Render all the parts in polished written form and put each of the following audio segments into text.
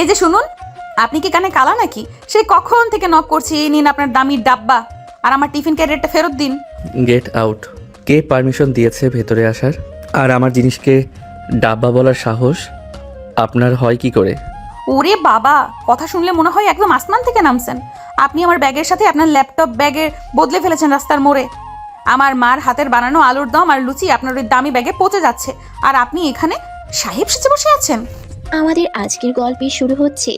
এই যে শুনুন, আপনি কি কানে কালা নাকি? সেই কখন থেকে নক করছি, নিন আপনার দামি ডাব্বা আর আমার টিফিন ক্যারিয়ারটা ফেরত দিন। Get out. কে পারমিশন দিয়েছে ভেতরে আসার? আর আমার জিনিসকে ডাব্বা বলার সাহস আপনার হয় কি করে? ওরে বাবা, কথা শুনলে মনে হয় একদম আসমান থেকে নামছেন। আপনি আমার ব্যাগের সাথে আপনার ল্যাপটপ ব্যাগে বদলে ফেলেছেন রাস্তার মোড়ে। আমার মার হাতের বানানো আলুর দম আর লুচি আপনার ওই দামি ব্যাগে পচে যাচ্ছে, আর আপনি এখানে সাহেব সেজে বসে আছেন। আমাদের আজকের গল্পে শুরু হচ্ছে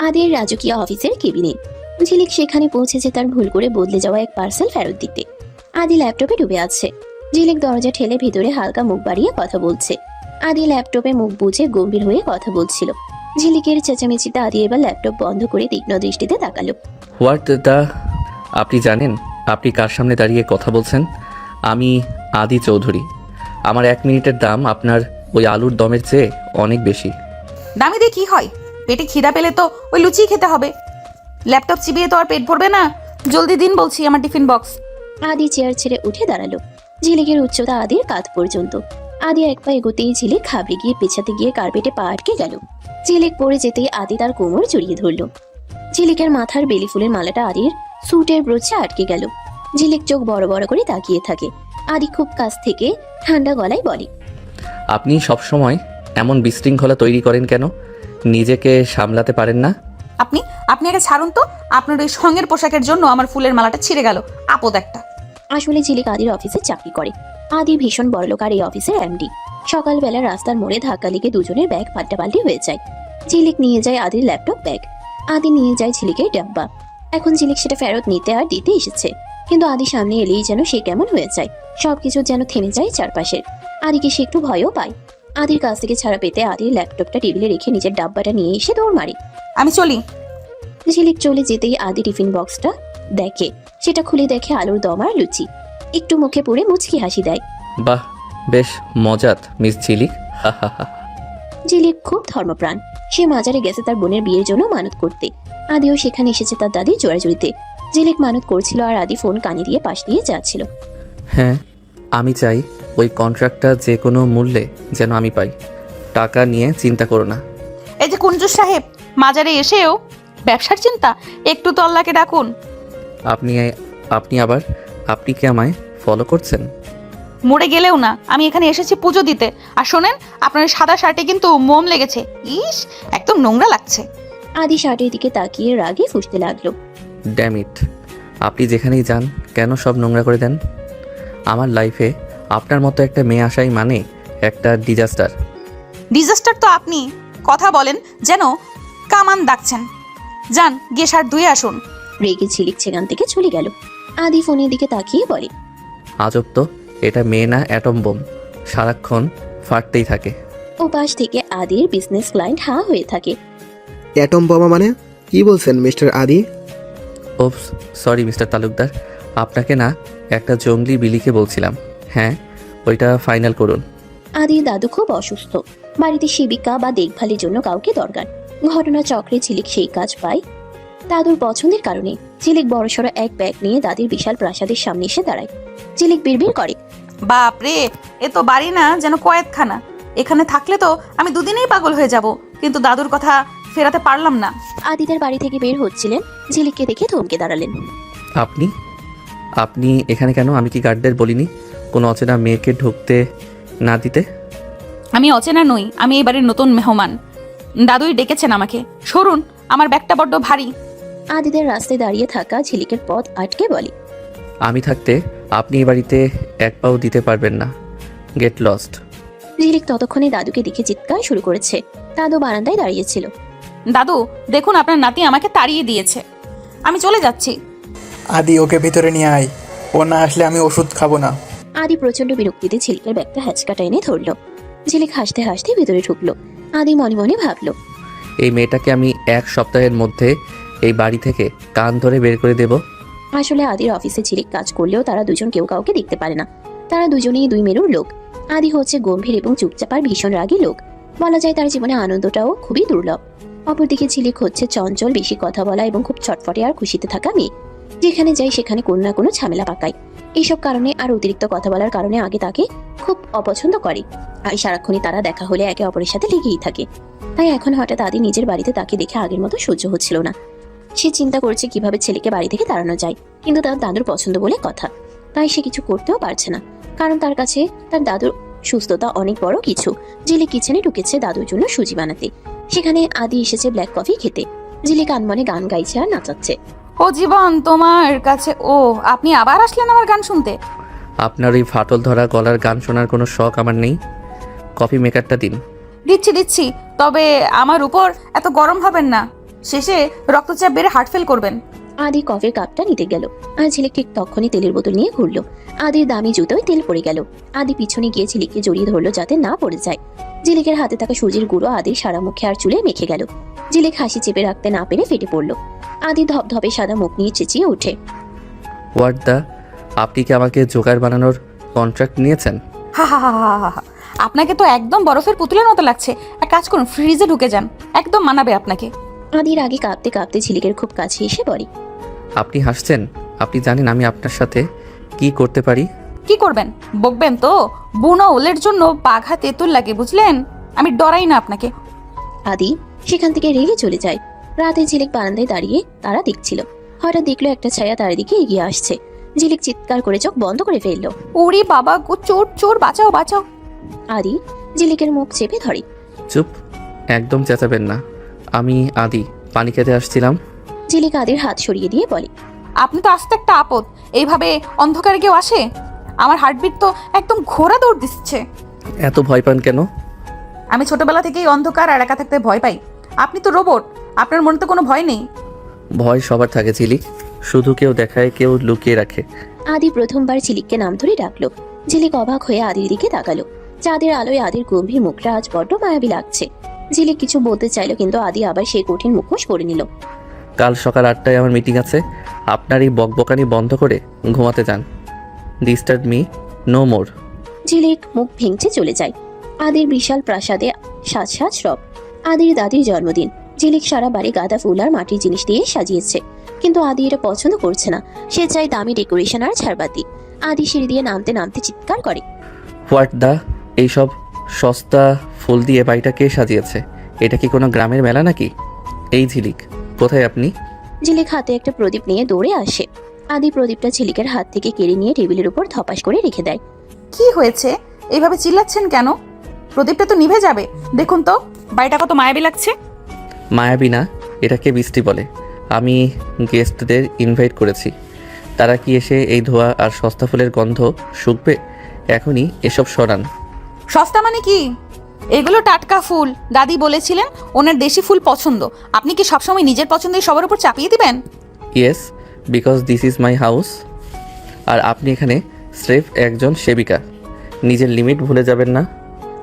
আদির রাজকীয় অফিসের কেবিনে। ঝিলিক সেখানে পৌঁছেছে তার ভুল করে বদলে যাওয়া এক পার্সেল ফেরত দিতে। আদি ল্যাপটপে ডুবে আছে। ঝিলিক দরজা ঠেলে ভিতরে হালকা মুখ বাড়িয়ে কথা বলছে। আদি ল্যাপটপে মুখ বুজে গম্ভীর হয়ে কথা বলছিল। ঝিলিকের চেঁচামেচিতে আদি এবার ল্যাপটপ বন্ধ করে তীক্ষ্ণ দৃষ্টিতে তাকালো। What the? আপনি জানেন আপনি কার সামনে দাঁড়িয়ে কথা বলছেন? আমি আদি চৌধুরী। আমার 1 মিনিটের দাম আপনার ওই আলুর দমের চেয়ে অনেক বেশি। দামি দিয়ে কি হয়? পেটে খিদা পেলে তো ওই লুচি খেতে হবে। ল্যাপটপ চিবিয়ে তো আর পেট ভরবে না। জলদি দিন বলছি আমার টিফিন বক্স। আদি চেয়ার ছেড়ে উঠে দাঁড়ালো। ঝিলিকের উচ্চতা আদির কাঁধ পর্যন্ত। আদি এক পা এগোতেই ঝিলিক ঘাবড়ে গিয়ে পেছাতে গিয়ে কার্পেটে পা আটকে গেল। ঝিলিক পড়ে যেতেই আদি তার কোমর জড়িয়ে ধরল। ঝিলিকের মাথার বেলি ফুলের মালাটা আদির স্যুটের ব্রোচে আটকে গেল। ঝিলিক চোখ বড় বড় করে তাকিয়ে থাকে। আদি খুব কাছ থেকে ঠান্ডা গলায় বলে, আপনি সবসময় এমন বিশৃঙ্খলা তৈরি করেন কেন? নিজেকে সামলাতে পারেন না? আপনি আপনি আগে ছাড়ুন তো। আপনার ওই সঙ্গের পোশাকের জন্য আমার ফুলের মালাটা ছিঁড়ে গেল। আপদ একটা। আসলে ঝিলিক আদির অফিসে চাকরি করে। আদি ভীষণ বড়লোক আর এই অফিসের এমডি। সকালবেলা রাস্তার মোড়ে ধাক্কা লেগে দুজনের ব্যাগ পাল্টাপাল্টি হয়ে যায়। ঝিলিক নিয়ে যায় আদির ল্যাপটপ ব্যাগ। আদি নিয়ে যায় ঝিলিকের ডাব্বা। এখন ঝিলিক সেটা ফেরত নিতে আর দিতে এসেছে, কিন্তু আদি সামনে এলেই যেন সে কেমন হয়ে যায়। সবকিছু যেন থেমে যায় চারপাশের। আদিকে সে একটু ভয়ও পায়। আদির কাছ থেকে ছাড়া পেতে আদির ল্যাপটপটা টেবিলে রেখে নিজের ডাব্বাটা নিয়ে এসে দৌড় মারে। আমি চলি। ঝিলিক চলে যেতেই আদি টিফিন বক্সটা দেখে। সেটা খুলে দেখে আলুর দম আর লুচি। একটু মুখে পুড়ে মুচকি হাসি দেয়। বাহ, বেশ মজাত মিস ঝিলিক। হা হা হা। ঝিলিক খুব ধর্মপ্রাণ। সে মাজারে গেছে তার বোনের বিয়ের জন্য মানত করতে। আদিও সেখানে এসেছে তার দাদির জোড়াজুড়িতে। ঝিলিক মানত করছিল আর আদি ফোন কানে দিয়ে পাশ দিয়ে যাচ্ছিল। হ্যাঁ, আমি চাই ওই কন্ট্রাক্টটা যে কোনো মূল্যে যেন আমি পাই। টাকা নিয়ে চিন্তা করো না। এই যে কুঞ্জুর সাহেব, মাজারে এসেও ব্যবসার চিন্তা? একটু তো আল্লাহকে ডাকুন। আপনি আপনি কি আমায় ফলো করছেন? মরে গেলেও না, আমি এখানে এসেছি পুজো দিতে। আর শোনেন, আপনার ওই সাদা শার্টে কিন্তু মোম লেগেছে। ইস, একদম নোংরা লাগছে। আদি শার্টের দিকে তাকিয়ে রাগে ফুঁসতে লাগলো। Damn it! আপনি যেখানেই যান কেন সব নোংরা করে দেন? আমার লাইফে আপনার মতো একটা মেয়ে আসাই মানে একটা ডিজাস্টার। ডিজাস্টার তো আপনি। কথা বলেন যেন কামান দাগছেন। যান, গিয়ে শার্ট ধুয়ে আসুন। রেগে ঝিলিক সেখান থেকে চলে গেল। আদি ফোনের দিকে তাকিয়ে বলে, আজব তো, এটা মেয়ে না অ্যাটম বোম, সারাক্ষণ ফাটতেই থাকে। ও পাশ থেকে আদির বিজনেস ক্লায়েন্ট হা হয়ে থাকে। অ্যাটম বোমা মানে কি বলছেন মিস্টার আদি? ওপস, সরি মিস্টার তালুকদার, আপনাকে না একটা জঙ্গলি বিলিকে বলছিলাম। হ্যাঁ, ওইটা ফাইনাল করুন। আদির দাদু খুব অসুস্থ। বাড়িতে সেবিকা বা দেখভালের জন্য কাউকে দরকার। ঘটনা চক্রে ঝিলিক সেই কাজ পায় দাদুর পছন্দের কারণে। ঝিলিক বড়সড় এক ব্যাগ নিয়ে দাদির বিশাল প্রাসাদের সামনে এসে দাঁড়ায়। ঝিলিক বিড়বিড় করে, বাপ রে, এ তো বাড়ি না, যেন কয়েদখানা। এখানে থাকলে তো আমি দুদিনেই পাগল হয়ে যাব, কিন্তু দাদুর কথা ফেরাতে পারলাম না। আদিদের বাড়ি থেকে বের হচ্ছিলেন। ঝিলিককে দেখে থমকে দাঁড়ালেন। আপনি আপনি এখানে কেন? আমি কি গার্ডদের বলিনি কোনো অচেনা মেয়েকে ঢুকতে না দিতে? আমি অচেনা নই, আমি এই বাড়ির নতুন মেহমান। দাদুই ডেকেছেন আমাকে। সরুন, আমার ব্যাগটা বড্ড ভারী। আদিদের রাস্তায় দাঁড়িয়ে থাকা ঝিলিকের পথ আটকে বলে, আমি থাকতে আপনি এই বাড়িতে এক পাও দিতে পারবেন না। Get lost. ঝিলিক ততক্ষণে দাদুকে দেখে চিৎকার শুরু করেছে। দাদু বারান্দায় দাঁড়িয়েছিল। দাদু, দেখুন আপনার নাতি আমাকে তাড়িয়ে দিয়েছে। আমি চলে যাচ্ছি। আদি, ওকে ভিতরে নিয়ে আয়। ও না আসলে আমি ওষুধ খাবো না। আদি প্রচন্ড বিরক্তিতে ঝিলিকের ব্যাগটা হ্যাচকাটা এনে ধরলো। ঝিলিক হাসতে হাসতে ভিতরে ঢুকলো। আদি মনে মনে ভাবলো, এই মেয়েটাকে আমি 1 সপ্তাহের মধ্যে এই বাড়ি থেকে কান ধরে বের করে দেব। আসলে আদির অফিসে ঝিলিক কাজ করলেও তারা দুজন কেউ কাউকে দেখতে পারে না। তারা দুজনেই দুই মেরুর লোক। আদি হচ্ছে গম্ভীর এবং চুপচাপ আর ভীষণ রাগী লোক। বলা যায় তার জীবনে আনন্দটাও খুবই দুর্লভ। অপরদিকে ঝিলিক হচ্ছে চঞ্চল, বেশি কথা বলা এবং খুব ছটফটে আর খুশিতে থাকা মেয়ে। যেখানে যায় সেখানে কোনো না কোনো ঝামেলা পাকায়। এইসব কারণে আর অতিরিক্ত কথা বলার কারণে আগে তাকে খুব অপছন্দ করে। আর সারাক্ষণই তারা দেখা হলে একে অপরের সাথে লেগেই থাকে। তাই এখন হঠাৎ আদি নিজের বাড়িতে তাকে দেখে আগের মতো সহ্য হচ্ছিল না। সে চিন্তা করছে কিভাবে ছেলেকে বাড়ি থেকে তাড়ানো যায়, কিন্তু তার দাদুর পছন্দ বলে কথা, তাই সে কিছু করতেও পারছে না, কারণ তার কাছে তার দাদুর সুস্থতা অনেক বড় কিছু। ঝিলিক কিচেনে ঢুকেছে দাদুর জন্য সুজি বানাতে। সেখানে আদি এসেছে ব্ল্যাক কফি খেতে। ঝিলিক আনমনে গান গাইছে আর নাচাচ্ছে। ও জীবন তোমার কাছে, ও আপনি আবার আসলেন আমার গান শুনতে? আপনার ওই ফাটল ধরা গলার গান শোনার কোনো শখ আমার নেই। কফি মেকারটা দিন। দিচ্ছি, তবে আমার উপর এত গরম হবেন না, শেষে রক্তচাপ বেড়ে হার্ট ফেল করবেন। আদি কফির কাপটা নিতে গেল আর ঝিলিক ঠিক তখনই তেলের বোতল নিয়ে ঘুরলো। আদির দামি জুতোয় তেল পড়ে গেল। আদি পিছনে গিয়ে ঝিলিককে জড়িয়ে ধরলো যাতে না পড়ে যায়। ঝিলিকের হাতে থাকা সুজির গুঁড়ো আদির সারা মুখে আর চুলে মেখে গেল। ঝিলিক হাসি চেপে রাখতে না পেরে ফেটে পড়লো। আদি ধপধপে সাদা মুখ নিয়ে চেঁচিয়ে ওঠে। হোয়াট দা, আপনি কি আমাকে জোগাড় বানানোর কন্ট্রাক্ট নিয়েছেন? হা হা হা হা হা হা। আপনাকে তো একদম বরফের পুতুলের মতো লাগছে। এক কাজ করুন, ফ্রিজে ঢুকে যান, একদম মানাবে আপনাকে। আদির আগে কাঁপতে কাঁপতে ঝিলিকের খুব কাছে এসে বলে। আপনি হাসছেন? আপনি জানেন আমি আপনার সাথে কি করতে পারি? কি করবেন? বকবেন তো? বুনো ওলের জন্য বাঘা তেঁতুল লাগে, বুঝলেন? আমি ডরাই না আপনাকে। আদি সেখান থেকে রেগে চলে যায়। রাতে ঝিলিক বারান্দায় দাঁড়িয়ে তারা দেখছিল। হঠাৎ দেখলো একটা ছায়া তার দিকে এগিয়ে আসছে। ঝিলিক চিৎকার করে চোখ বন্ধ করে ফেললো। ওরে বাবা গো, চোর চোর, বাঁচাও বাঁচাও। আদি ঝিলিকের মুখ চেপে ধরে। চুপ, একদম চেঁচাবেন না। আমি আদি, পানি খেতে আসছিলাম। ঝিলিক আদির হাত সরিয়ে দিয়ে বলে। আপনি তো আস্তে একটা আপদ, এইভাবে অন্ধকারে কেউ আসে? আমার হার্টবিট তো একদম ঘোড়া দৌড় দিচ্ছে। এত ভয় পান কেন? আমি ছোটবেলা থেকেই অন্ধকার আর একা থাকতে ভয় পাই। আপনি তো রোবট, আপনার মনে তো কোনো ভয় নেই। ভয় সবার থাকে ঝিলিক, শুধু কেউ দেখায়, কেউ লুকিয়ে রাখে। আদি প্রথমবার ঝিলিককে নাম ধরে ডাকলো। ঝিলিক অবাক হয়ে আদির দিকে তাকালো। চাঁদের আলোয় আদির গম্ভীর মুখটা আজ বড্ড মায়াবী লাগছে। ঝিলিক কিছু বলতে চাইলো, কিন্তু আদি আবার সেই কঠিন মুখোশ পরে নিল। কাল সকাল 8টায় আমার মিটিং আছে। আপনার এই বকবকানি বন্ধ করে ঘুমাতে যান। Disturb me no more. ঝিলিক মুখ ভেঙচে চলে যায়। আদির বিশাল প্রাসাদে সাজ সাজ রব। আদির দাদির জন্মদিন। ঝিলিক সারা বাড়ি গাঁদা ফুল আর মাটির জিনিস দিয়ে সাজিয়েছে, কিন্তু আদি এটা পছন্দ করছে না। সে চায় দামি ডেকোরেশন আর ঝাড়বাতি। আদি সিঁড়ি দিয়ে নামতে নামতে চিৎকার করে। হোয়াট দা, এইসব সস্তা ফুল দিয়ে বাড়িটা কে সাজিয়েছে? এটা কি কোনো গ্রামের মেলা নাকি? এই ঝিলিক, কোথায় আপনি? ঝিলিক হাতে একটা প্রদীপ নিয়ে দৌড়ে আসে। আদি প্রদীপটা ঝিলিকের হাত থেকে কেড়ে নিয়ে টেবিলের উপর ধপাস করে রেখে দেয়। কি হয়েছে? এইভাবে চিল্লাচ্ছেন কেন? প্রদীপটা তো নিভে যাবে। দেখুন তো বাড়িটা কত মায়াবী লাগছে। মায়াবী না, এটাকে বৃষ্টি বলে। আমি গেস্টদের ইনভাইট করেছি, তারা কি এসে এই ধোয়া আর সস্তা ফুলের গন্ধ শুকবে? এখনই এসব সরান। সস্তা মানে কি? এগুলো টাটকা ফুল। দাদি বলেছিলেন ওনার দেশি ফুল পছন্দ। আপনি কি সবসময় নিজের পছন্দের সবার উপর চাপিয়ে দিবেন? Yes, because this is my house. আর আপনি এখানে স্রেফ একজন সেবিকা। নিজের লিমিট ভুলে যাবেন না।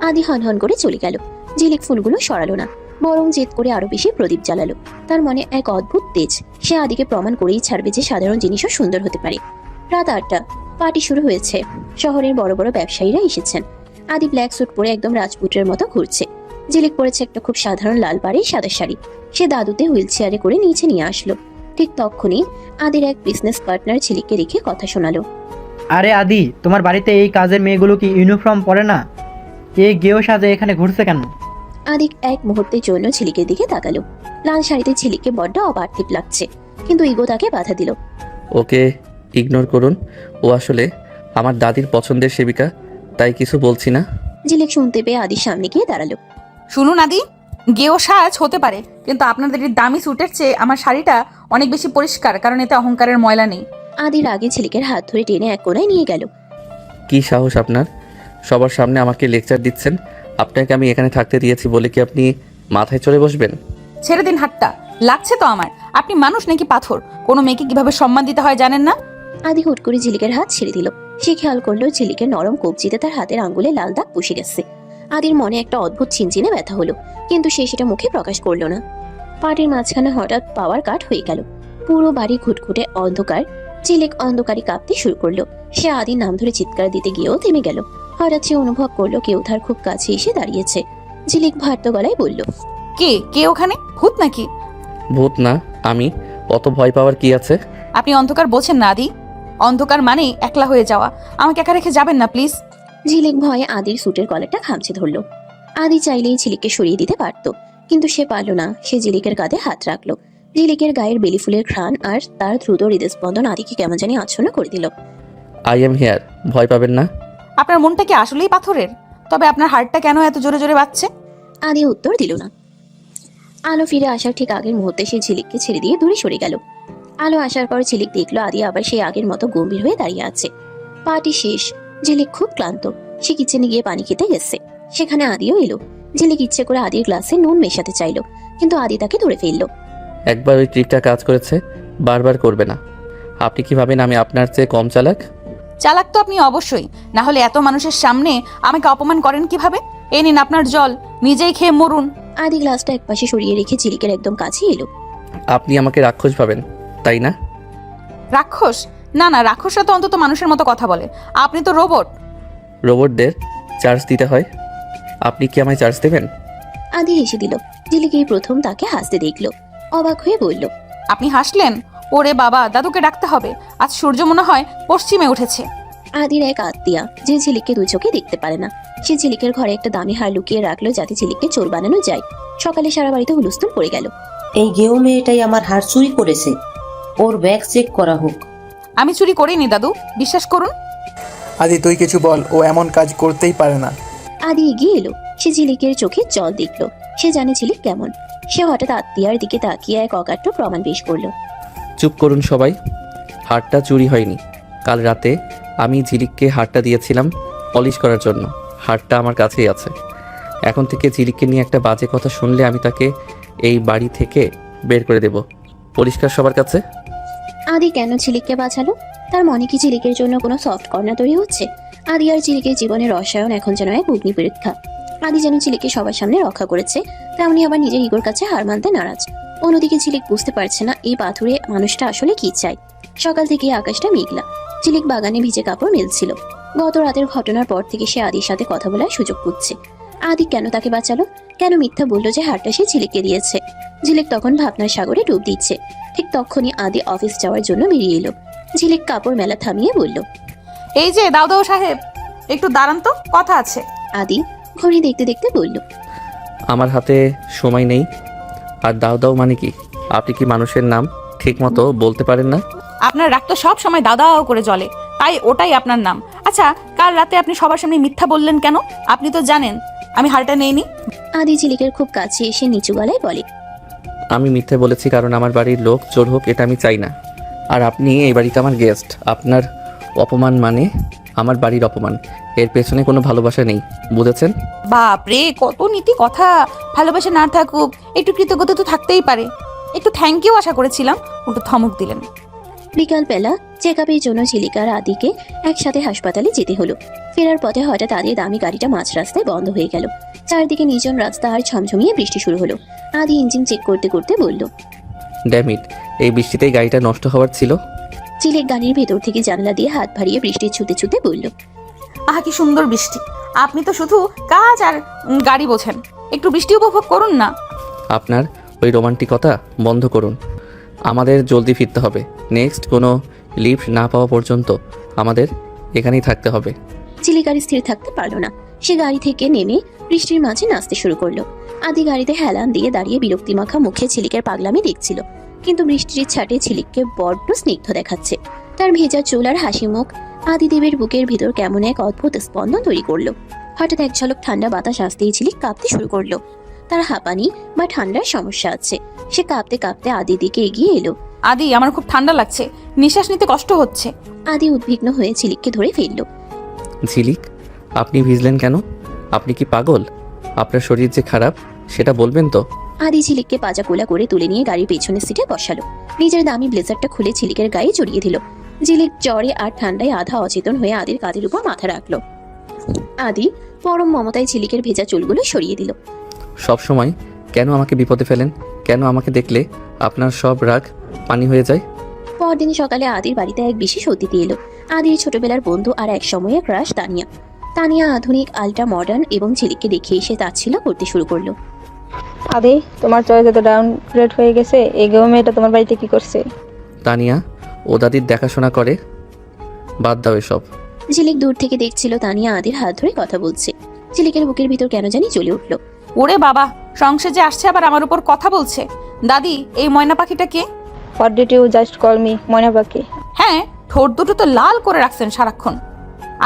আদি হনহন করে চলে গেল। ঝিলিক ফুলগুলো সরালো না, বরং জেদ করে আরো বেশি প্রদীপ জ্বালালো। তার মনে এক অদ্ভুত তেজ। সে আদিকে প্রমাণ করেই ছাড়বে যে সাধারণ জিনিসও সুন্দর হতে পারে। রাত 8টা, পার্টি শুরু হয়েছে। শহরের বড় বড় ব্যবসায়ীরা এসেছেন। আদি ব্ল্যাক স্যুট পরে একদম রাজপুত্রের মতো ঘুরছে। ঝিলিক পরেছে একটা খুব সাধারণ লাল পাড়ের সাদা শাড়ি। সে দাদুতে হুইল চেয়ারে করে নিচে নিয়ে আসলো। ঠিক তখনই আদির এক বিজনেস পার্টনার ঝিলিককে রেখে কথা শোনালো। আরে আদি, তোমার বাড়িতে এই কাজের মেয়েগুলো কি ইউনিফর্ম পরে না? এই গেও সাজে এখানে ঘুরছে কেন? আদিক এক মুহূর্তের জন্য ঝিলিকের দিকে তাকালো। লাল শাড়িতে ঝিলিককে বড্ড অপার্থিব লাগছে, কিন্তু ইগো তাকে বাধা দিল। ওকে ইগনোর করুন, ও আসলে আমার দাদির পছন্দের সেবিকা, তাই কিছু বলছি না। ঝিলিক শুনতে পেয়ে আদির সামনে গিয়ে দাঁড়ালো। শুনুন আদি, গেও সাজ হতে পারে, কিন্তু আপনাদের এই দামি স্যুটের চেয়ে আমার শাড়িটা অনেক বেশি পরিষ্কার, কারণ এতে অহংকারের ময়লা নেই। আদির আগে ঝিলিকের হাত ধরে টেনে এক কোণায় নিয়ে গেল। কি সাহস আপনার? সবার সামনে আমাকে লেকচার দিচ্ছেন? আপনাকে আমি এখানে থাকতে দিয়েছি বলে কি আপনি মাথায় চড়ে বসবেন? ছেড়ে দিন হাতটা, লাগছে তো আমার। আপনি মানুষ নাকি পাথর? কোনো মেয়েকে কিভাবে সম্মান দিতে হয় জানেন না? আদি হুট করে ঝিলিকের হাত ছেড়ে দিল। সে খেয়াল করলো ঝিলিকের নরম কবজিতে তার হাতের আঙ্গুলে লাল দাগ পুষে গেছে। আদির মনে একটা অদ্ভুত চিনচিনে ব্যথা হলো, কিন্তু সে সেটা মুখে প্রকাশ করলো না। পার্টির মাঝখানে হঠাৎ পাওয়ার কাট হয়ে গেল। পুরো বাড়ি ঘুটঘুটে অন্ধকার। ঝিলিক অন্ধকারে কাঁপতে শুরু করলো। সে আদির নাম ধরে চিৎকার দিতে গিয়েও থেমে গেল। হঠাৎ সে অনুভব করলো কেউ তার খুব কাছে এসে দাঁড়িয়েছে। ঝিলিক ভার্ত গলায় বলল। কে কে ওখানে? ভূত নাকি? ভূত না আমি, অত ভয় পাওয়ার কি আছে? আপনি অন্ধকার বোঝেন না আদি? অন্ধকার মানেই একলা হয়ে যাওয়া। আমাকে একা রেখে যাবেন না প্লিজ। ঝিলিক ভয়ে আদির স্যুটের কলারটা খামচে ধরলো। আদি চাইলেই ঝিলিককে সরিয়ে দিতে পারত, কিন্তু সে পারল না। সে ঝিলিকের কাঁধে হাত রাখলো। ঝিলিকের গায়ের বেলি ফুলের ঘ্রাণ আর তার দ্রুত হৃদস্পন্দন আদিকে কেমন জানি আচ্ছন্ন করে দিল। আই এম হেয়ার, ভয় পাবেন না। আপনার মনটা কি আসলেই পাথরের? তবে আপনার হার্টটা কেন এত জোরে জোরে বাজছে? আদি উত্তর দিল না। আলো ফিরে আসার ঠিক আগের মুহূর্তে সে ঝিলিককে ছেড়ে দিয়ে দূরে সরে গেল। আলো আসার পর ঝিলিক দেখলো আদি আবার সেই আগের মতো গম্ভীর হয়ে দাঁড়িয়ে আছে। পার্টি শেষ। ঝিলিক খুব ক্লান্ত। সে কিচেনে গিয়ে পানি খেতে গেছে। সেখানে আদিও এলো। ঝিলিক ইচ্ছে করে আদির গ্লাসে নুন মেশাতে চাইলো, কিন্তু আদি তাকে ধরে ফেললো। একবার ওই ট্রিকটা কাজ করেছে, বারবার করবে না। আপনি কি ভাবেন আমি আপনার চেয়ে কম চালাক? চালাক তো আপনি অবশ্যই, না হলে এত মানুষের সামনে আমাকে অপমান করেন কিভাবে? এই নিন আপনার জল, নিজেই খেয়ে মরুন। আদি গ্লাসটা একপাশে সরিয়ে রেখে ঝিলিকের একদম কাছে এলো। আপনি আমাকে রাক্ষস ভাবেন, তাই না? রাক্ষস? না না, রাক্ষসরা তো অন্তত মানুষের মতো কথা বলে, আপনি তো রোবট। রোবটদের চার্জ দিতে হয়, আপনি কি আমায় চার্জ দেবেন? আদি হেসে দিল। ঝিলিক এই প্রথম তাকে হাসতে দেখলো। অবাক হয়ে বলল, আপনি হাসলেন? ওরে বাবা, দাদুকে ডাকতে হবে, আজ সূর্য মনে হয় পশ্চিমে উঠেছে। আদির এক আত্মীয়া যে ঝিলিককে দুই চোখে দেখতে পারে না, সে ঝিলিকের ঘরে একটা দামি হার লুকিয়ে রাখলো যাতে ঝিলিককে চোর বানানো যায়। সকালে সারা বাড়িতে হুলস্থুল পড়ে গেল। এই গেও মেয়েটাই আমার হার চুরি করেছে, ওর ব্যাগ চেক করা হোক। আমি চুরি করিনি দাদু, বিশ্বাস করুন। আদি তুই কিছু বল, ও এমন কাজ করতেই পারে না। আদি এগিয়ে এলো। সে ঝিলিকের চোখে জল দেখলো। সে জানে ঝিলিক কেমন। সে হঠাৎ আত্মীয়ার দিকে তাকিয়ে এক অকাট্য প্রমাণ পেশ করলো। চুপ করুন সবাই, হারটা চুরি হয়নি। কাল রাতে আমি ঝিলিককে হারটা দিয়েছিলাম পলিশ করার জন্য। হারটা আমার কাছেই আছে। এখন থেকে ঝিলিককে নিয়ে একটা বাজে কথা শুনলে আমি তাকে এই বাড়ি থেকে বের করে দেব। পরিষ্কার সবার কাছে? আদি কেন ঝিলিককে বাঁচালো? তার মনে কি ঝিলিকের জন্য কোনো সফট কর্নার তৈরি হচ্ছে? আদি আর ঝিলিকের জীবনের রসায়ন এখন যেন এক অগ্নি পরীক্ষা। আদি যেন ঝিলিককে সবার সামনে রক্ষা করেছে, তেমনি আবার নিজের ইগোর কাছে হার মানতে নারাজ। অন্যদিকে ঝিলিক বুঝতে পারছে না এই পাথুরে মানুষটা আসলে কি চায়। সকাল থেকে আকাশটা মেঘলা। ঝিলিক বাগানে ভিজে কাপড় মেলছিল। গত রাতের ঘটনার পর থেকে সে আদির সাথে কথা বলার সুযোগ খুঁজছে। আদি কেন তাকে বাঁচালো? কেন মিথ্যা বললো যে হারটা সে ঝিলিককে দিয়েছে? ঝিলিক তখন ভাবনার সাগরে ডুব দিচ্ছে। ঠিক তখনই আদি অফিস যাওয়ার জন্য বেরিয়ে এলো। ঝিলিক কাপড় মেলা থামিয়ে বলল, এই যে দাউদাউ সাহেব, একটু দাঁড়ান তো, কথা আছে। আদি ঘড়ি দেখতে দেখতে বলল, আমার হাতে সময় নেই। আর দাও দাও মানে কি? আপনি কি মানুষের নাম ঠিক মতো বলতে পারেন না? আপনার রাগ তো সব সময় দাদাও করে জ্বলে, তাই ওটাই আপনার নাম। আচ্ছা, কাল রাতে আপনি সবার সামনে মিথ্যা বললেন কেন? আপনি তো জানেন আমি হারটা নেইনি। আদি ঝিলিকের খুব কাছে এসে নিচু গলায় বলে, আমি মিথ্যে বলেছি কারণ আমার বাড়ির লোক চোর হোক, এটা আমি চাই না। আর আপনি এই বাড়িতে আমার গেস্ট। আপনার অপমান মানে আমার বাড়ির অপমান। এর পেছনে কোনো ভালোবাসা নেই, বুঝেছেন? বাপরে, কত নীতি কথা! ভালোবাসা না থাকুক, একটু কৃতজ্ঞতা তো থাকতেই পারে। একটু থ্যাংক ইউ আশা করেছিলাম, একটু ধমক দিলেন। বিকালবেলা চেক আপের জন্য ঝিলিক আর আদিকে একসাথে হাসপাতালে যেতে হলো। ফেরার পথে হঠাৎ আদির দামি গাড়িটা মাঝ রাস্তায় বন্ধ হয়ে গেল। চারদিকে নির্জন রাস্তা আর ঝমঝমিয়ে বৃষ্টি শুরু হলো। আদি ইঞ্জিন চেক করতে করতে বলল, ড্যামিট, এই বৃষ্টিতেই গাড়িটা নষ্ট হওয়ার ছিল। ঝিলিক গাড়ির ভেতর থেকে জানলা দিয়ে হাত ভারিয়ে বৃষ্টি ছুতে ছুতে বলল, আহা কি সুন্দর বৃষ্টি! আপনি তো শুধু কাজ আর গাড়ি বোঝেন, একটু বৃষ্টি উপভোগ করুন না। আপনার ওই রোমান্টিকতা বন্ধ করুন। আমাদের জলদি ফিরতে হবে। নেক্সট কোনো লিফট না পাওয়া পর্যন্ত আমাদের এখানেই থাকতে হবে। ঝিলিক আর স্থির থাকতে পারলো না। সে গাড়ি থেকে নেমে বৃষ্টির মাঝে নাচতে শুরু করলো। আদি গাড়িতে হেলান দিয়ে দাঁড়িয়ে বিরক্তিমাখা মুখে ঝিলিকের পাগলামি দেখছিল। কিন্তু বৃষ্টির ছাটে ঝিলিককে বড্ড স্নিগ্ধ দেখাচ্ছে। তার ভেজা চুল আর হাসি মুখ আদিদেবের বুকের ভিতর কেমন এক অদ্ভুত স্পন্দন তৈরি করলো। হঠাৎ এক ঝলক ঠান্ডা বাতাস আসতেই ঝিলিক কাঁপতে শুরু করলো। তার হাঁপানি বা ঠান্ডার সমস্যা আছে। সে কাঁপতে কাঁপতে আদির দিকে এগিয়ে এলো। আদি, আমার খুব ঠান্ডা লাগছে, নিঃশ্বাস নিতে কষ্ট হচ্ছে। আদি উদ্বিগ্ন হয়ে ঝিলিককে ধরে ফেললো। ঝিলিক, আপনি ভিজলেন কেন? আপনি কি পাগল? আপনার শরীর যে খারাপ সেটা বলবেন তো? আদি ঝিলিককে পাজা কোলা করে তুলে নিয়ে গাড়ির পেছনের সিটে বসালো। নিজের দামি ব্লেজারটা খুলে ঝিলিকের গায়ে জড়িয়ে দিল। ঝিলিক জ্বরে আর ঠান্ডায় আধা অচেতন হয়ে আদির কাঁধের উপর মাথা রাখলো। আদি পরম মমতায় ঝিলিকের ভেজা চুলগুলো সরিয়ে দিল। সব সময় কেন আমাকে বিপদে ফেলেন? কেন আমাকে দেখলে আপনার সব রাগ পানি হয়ে যায়? পরদিন সকালে আদির বাড়িতে এক বিশেষ অতিথি এলো। আদির ছোটবেলার বন্ধু আর এক সময়ের ক্রাশ তানিয়া। তানিয়া আধুনিক, আল্ট্রা মডার্ন এবং ঝিলিককে দেখে এসে তাচ্ছিল্য করতে শুরু করলো। আদি, তোমার চয়েস এত ডাউনগ্রেড হয়ে গেছে, এই গেও মেয়েটা তোমার বাড়িতে কি করছে? তানিয়া ও দাদির দেখাশোনা করে, বাদ দাও এসব। ঝিলিক দূর থেকে দেখছিল তানিয়া আদির হাত ধরে কথা বলছে। ঝিলিকের বুকের ভিতর কেন জানি জ্বলে উঠলো। ওরে বাবা, সংসারে আসছে আবার আমার উপর কথা বলছে। দাদি, এই ময়না পাখিটা কে? What did you just call me ময়না পাখি? হ্যাঁ, ঠোঁট দুটো তো লাল করে রাখছেন সারাক্ষণ।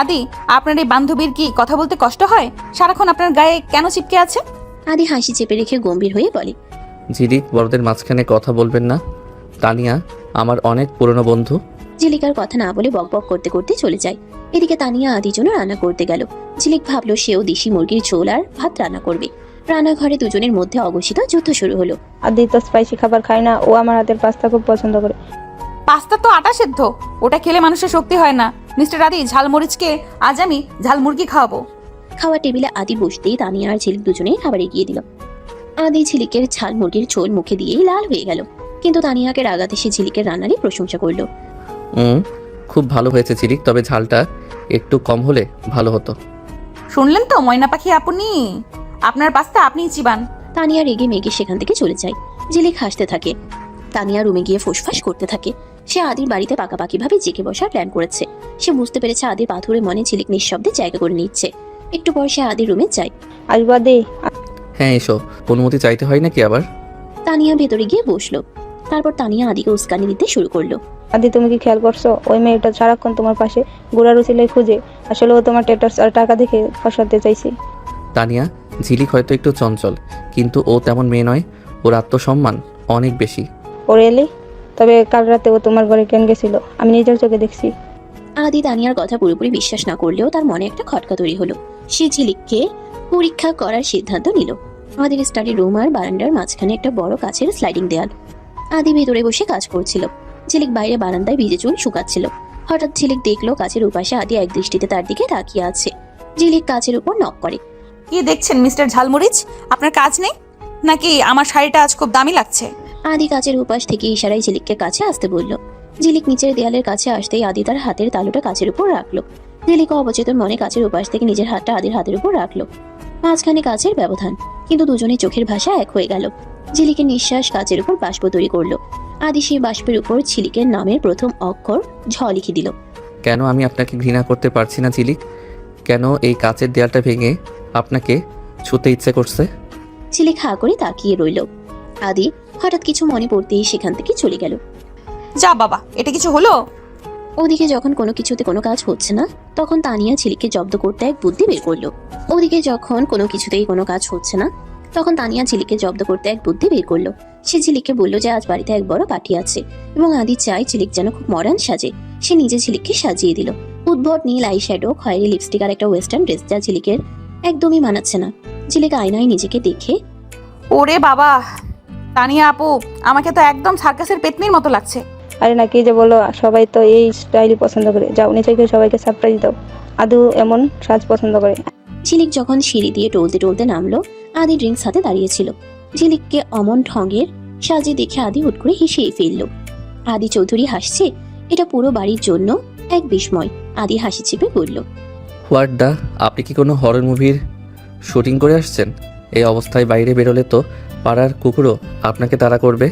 আদি, আপনার এই বান্ধবীর কি কথা বলতে কষ্ট হয়? সারাক্ষণ আপনার গায়ে কেন চিপকে আছে? আদি হাসি চেপে রেখে গম্ভীর হয়ে বলে, ঝিলিক, বড়দের মাঝখানে কথা বলবেন না। তানিয়া আমার অনেক পুরনো বন্ধু। ঝিলিক আর কথা না বলে বকবক করতে করতে চলে যায়। এদিকে তানিয়া আদির জন্য রান্না করতে গেল। ঝিলিক ভাবলো সেও দেশি মুরগির ঝোল আর ভাত রান্না করবে। রান্নাঘরে দুজনের মধ্যে অঘোষিত যুদ্ধ শুরু হলো। আদি তো স্পাইসি খাবার খায় না, ও আমার হাতের পাস্তা খুব পছন্দ করে। পাস্তা তো আটা সেদ্ধ, ওটা খেলে মানুষের শক্তি হয় না। মিস্টার আদি, ঝালমরিচকে আজ আমি ঝাল মুরগি খাওয়াবো। খাওয়ার টেবিলে আদি বসতেই তানিয়া আর ঝিলিক দুজনেই খাবার এগিয়ে দিল। আদি ঝিলিকের ঝাল মুরগির ঝোল মুখে দিয়েই লাল হয়ে গেল, কিন্তু তানিয়াকে রাগাতে সে ঝিলিকের রান্নারই প্রশংসা করলো। খুব ভালো হয়েছে ঝিলিক, তবে ঝালটা একটু কম হলে ভালো হতো। শুনলেন তো ময়না পাখি, আপনি আপনার পাস্তা আপনিই চিবান। তানিয়া রেগে মেগে সেখান থেকে চলে যায়। ঝিলিক হাসতে থাকে। তানিয়া রুমে গিয়ে ফুসফাস করতে থাকে। সে আদির বাড়িতে পাকাপাকি ভাবে জেকে বসার প্ল্যান করেছে। সে বুঝতে পেরেছে আদির পাথুরে মনে ঝিলিক নিঃশব্দে জায়গা করে নিচ্ছে। একটু পর সে আদির রুমে যায়। আসবো আদি? হ্যাঁ এসো, অনুমতি চাইতে হয় নাকি আবার? তানিয়া ভেতরে গিয়ে বসলো। তারপর তানিয়া আদিকে উস্কানি দিতে শুরু করলো। আদি, তুমি কি খেয়াল করছো ওই মেয়েটা সারাক্ষণ তোমার পাশে গোড়ার উচিলাই খুঁজে? আসলে ও তোমার টেটার্স আর টাকা দেখে ফসাতে চাইছে। তানিয়া, ঝিলিক হয়তো একটু চঞ্চল, কিন্তু ও তেমন মেয়ে নয়। ওর আত্মসম্মান অনেক বেশি। ওরে এলি, তবে কাল রাতে ও তোমার ঘরে কেন গেছিল? আমি নিজের চোখে দেখছি। আদি তানিয়ার কথা পুরোপুরি বিশ্বাস না করলেও তার মনে একটা খটকা তৈরি হলো। সে ঝিলিককে পরীক্ষা করার সিদ্ধান্ত নিল। আদির স্টাডি রুম আর বারান্দার মাঝখানে একটা বড় কাচের স্লাইডিং দেয়াল। আদি ভেতরে বসে কাজ করছিল। ঝিলিক বাইরে বারান্দায় ভিজে চুল শুকাচ্ছিল। হঠাৎ ঝিলিক দেখলো কাচের উপাশে আদি এক দৃষ্টিতে তার দিকে তাকিয়ে আছে। ঝিলিক কাচের উপর নক করে। কি দেখছেন মিস্টার ঝালমরিচ? আপনার কাজ নেই নাকি? আমার শাড়িটা আজ খুব দামি লাগছে। আদি কাচের উপাশ থেকে ইশারায় ঝিলিককে কাছে আসতে বলল। ঝিলিক নিচের দেয়ালের কাছে আসতেই আদি তার হাতের তালুটা কাচের উপর রাখলো। ঝিলিক অবচেতন মনে কাচের উপাশ থেকে নিজের হাতটা আদির হাতের উপর রাখলো। মাঝখানে কাচের ব্যবধান, কিন্তু দুজনের চোখের ভাষা এক হয়ে গেল। ঝিলিকের নিঃশ্বাস কাচের উপর বাষ্প তৈরি করলো। আদি সেই বাষ্পের উপর ঝিলিকের নামের প্রথম অক্ষর ঝ লিখে দিল। কেন আমি আপনাকে ঘৃণা করতে পারছি না ঝিলিক? কেন এই কাচের দেয়ালটা ভেঙে আপনাকে ছুতে ইচ্ছে করছে? ঝিলিক হা করে তাকিয়ে রইল। আদি হঠাৎ কিছু মনে পড়তেই সেখান থেকে চলে গেল। যা বাবা, এটা কিছু হলো? ওদিকে যখন কোনো কিছুতে কোনো কাজ হচ্ছে না, তখন তানিয়া ঝিলিককে জব্দ করতে এক বুদ্ধি বের করলো। ওদিকে যখন কোনো কিছুতেই কোনো কাজ হচ্ছে না, তখন তানিয়া ঝিলিককে জব্দ করতে এক বুদ্ধি বের করলো। সে ঝিলিককে বলল যে আজ বাড়িতে এক বড় পার্টি আছে এবং আদি চাই ঝিলিক যেন খুব মডার্ন সাজে। সে নিজে ঝিলিককে সাজিয়ে দিল। উদ্ভট নীল আই শ্যাডো, খয়েরি লিপস্টিক আর একটা ওয়েস্টার্ন ড্রেস, যা ঝিলিকের একদমই মানাচ্ছে না। ঝিলিক আয়নায় নিজেকে দেখে, ওরে বাবা, তানিয়া আপু, আমাকে তো একদম সার্কাসের পেতনির মতো লাগছে। আরে না, কি যে বলো, সবাই তো এই স্টাইলই পছন্দ করে। যাও নিচে গিয়ে সবাইকে সারপ্রাইজ দাও। আদু এমন সাজ পছন্দ করে। ঝিলিক যখন সিঁড়ি দিয়ে টলতে টলতে নামলো, আদি ড্রিঙ্কস হাতে দাঁড়িয়েছিল। ঝিলিককে অমন ঢঙের সাজে দেখে আদি হুট করে হেসেই ফেলল। আদি চৌধুরী হাসছে, এটা পুরো বাড়ির জন্য এক বিস্ময়। আদি হাসি চেপে বলল, হোয়াট দা, আপনি কি কোনো হরর মুভির শুটিং করে আসছেন? এই অবস্থায় বাইরে বেরোলে তো পাড়ার কুকুরও আপনাকে তাড়া করবে।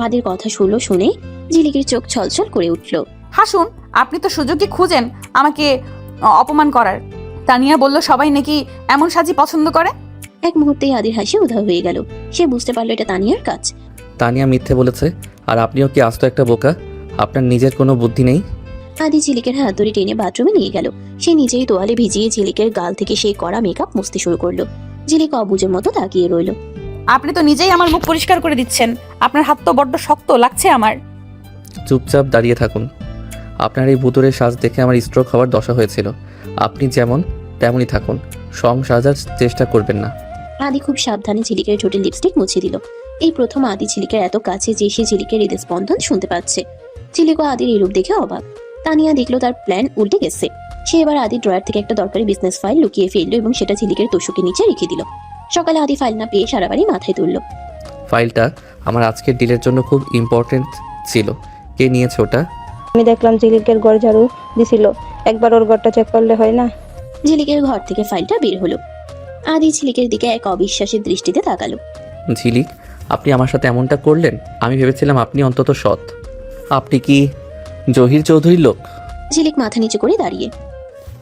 আদির কথা শুনে ঝিলিকের চোখ ছলছল করে উঠল। হাসুন, আপনি তো সুযোগই খুঁজেন আমাকে অপমান করার। তানিয়া বলল সবাই নাকি এমন সাজি পছন্দ করে। এক মুহূর্তেই আদির হাসি উধাও হয়ে গেল। সে বুঝতে পারলো এটা তানিয়ার কাজ। তানিয়া মিথ্যে বলেছে, আর আপনিও কি আস্ত একটা বোকা? আপনার নিজের কোনো বুদ্ধি নেই? আদি ঝিলিকের হাত ধরে টেনে বাথরুমে নিয়ে গেল। সে নিজেই তোয়ালে ভিজিয়ে ঝিলিকের গাল থেকে সেই কড়া মেকআপ মুছতে শুরু করলো। ঝিলিক অবুঝের মতো তাকিয়ে রইল। আপনি তো নিজেই আমার মুখ পরিষ্কার করে দিচ্ছেন। আপনার হাত তো বড্ড শক্ত লাগছে আমার। চুপচাপ দাঁড়িয়ে থাকুন। আপনার এই ভুতুরের সাজ দেখে আমার স্ট্রোক হওয়ার দশা হয়েছিল। আপনি যেমন তেমনই থাকুন, সং সাজার চেষ্টা করবেন না। আদি খুব সাবধানে ঝিলিকের ঠোঁটে লিপস্টিক মুছে দিল। এই প্রথম আদি ঝিলিকের এত কাছে যে সে ঝিলিকের হৃদস্পন্দন শুনতে পাচ্ছে। ঝিলিক ও আদির এই রূপ দেখে অবাক। তানিয়া দেখলো তার প্ল্যান উল্টে গেছে। সে এবার আদির ড্রয়ার থেকে একটা দরকারি বিজনেস ফাইল লুকিয়ে ফেললো এবং সেটা ঝিলিকের তোষকের নিচে রেখে দিল। সকালে আদি ফাইল না পেয়ে সারা বাড়ি মাথায় তুললো। ফাইলটা আমার আজকের ডিলের জন্য খুব ইম্পর্টেন্ট ছিল। কে নিয়েছে ওটা? আমি দেখলাম ঝিলিকের ঘর ঝাড়ু দিছিল, একবার ওর ঘরটা চেক করলে হয় না? ঝিলিকের ঘর থেকে ফাইলটা বের হলো। আদি ঝিলিকের দিকে এক অবিশ্বাসের দৃষ্টিতে তাকালো। ঝিলিক, আপনি আমার সাথে এমনটা করলেন? আমি ভেবেছিলাম আপনি অন্তত সৎ। আপনি কি জহির চৌধুরীর লোক? ঝিলিক মাথা নিচু করে দাঁড়িয়ে,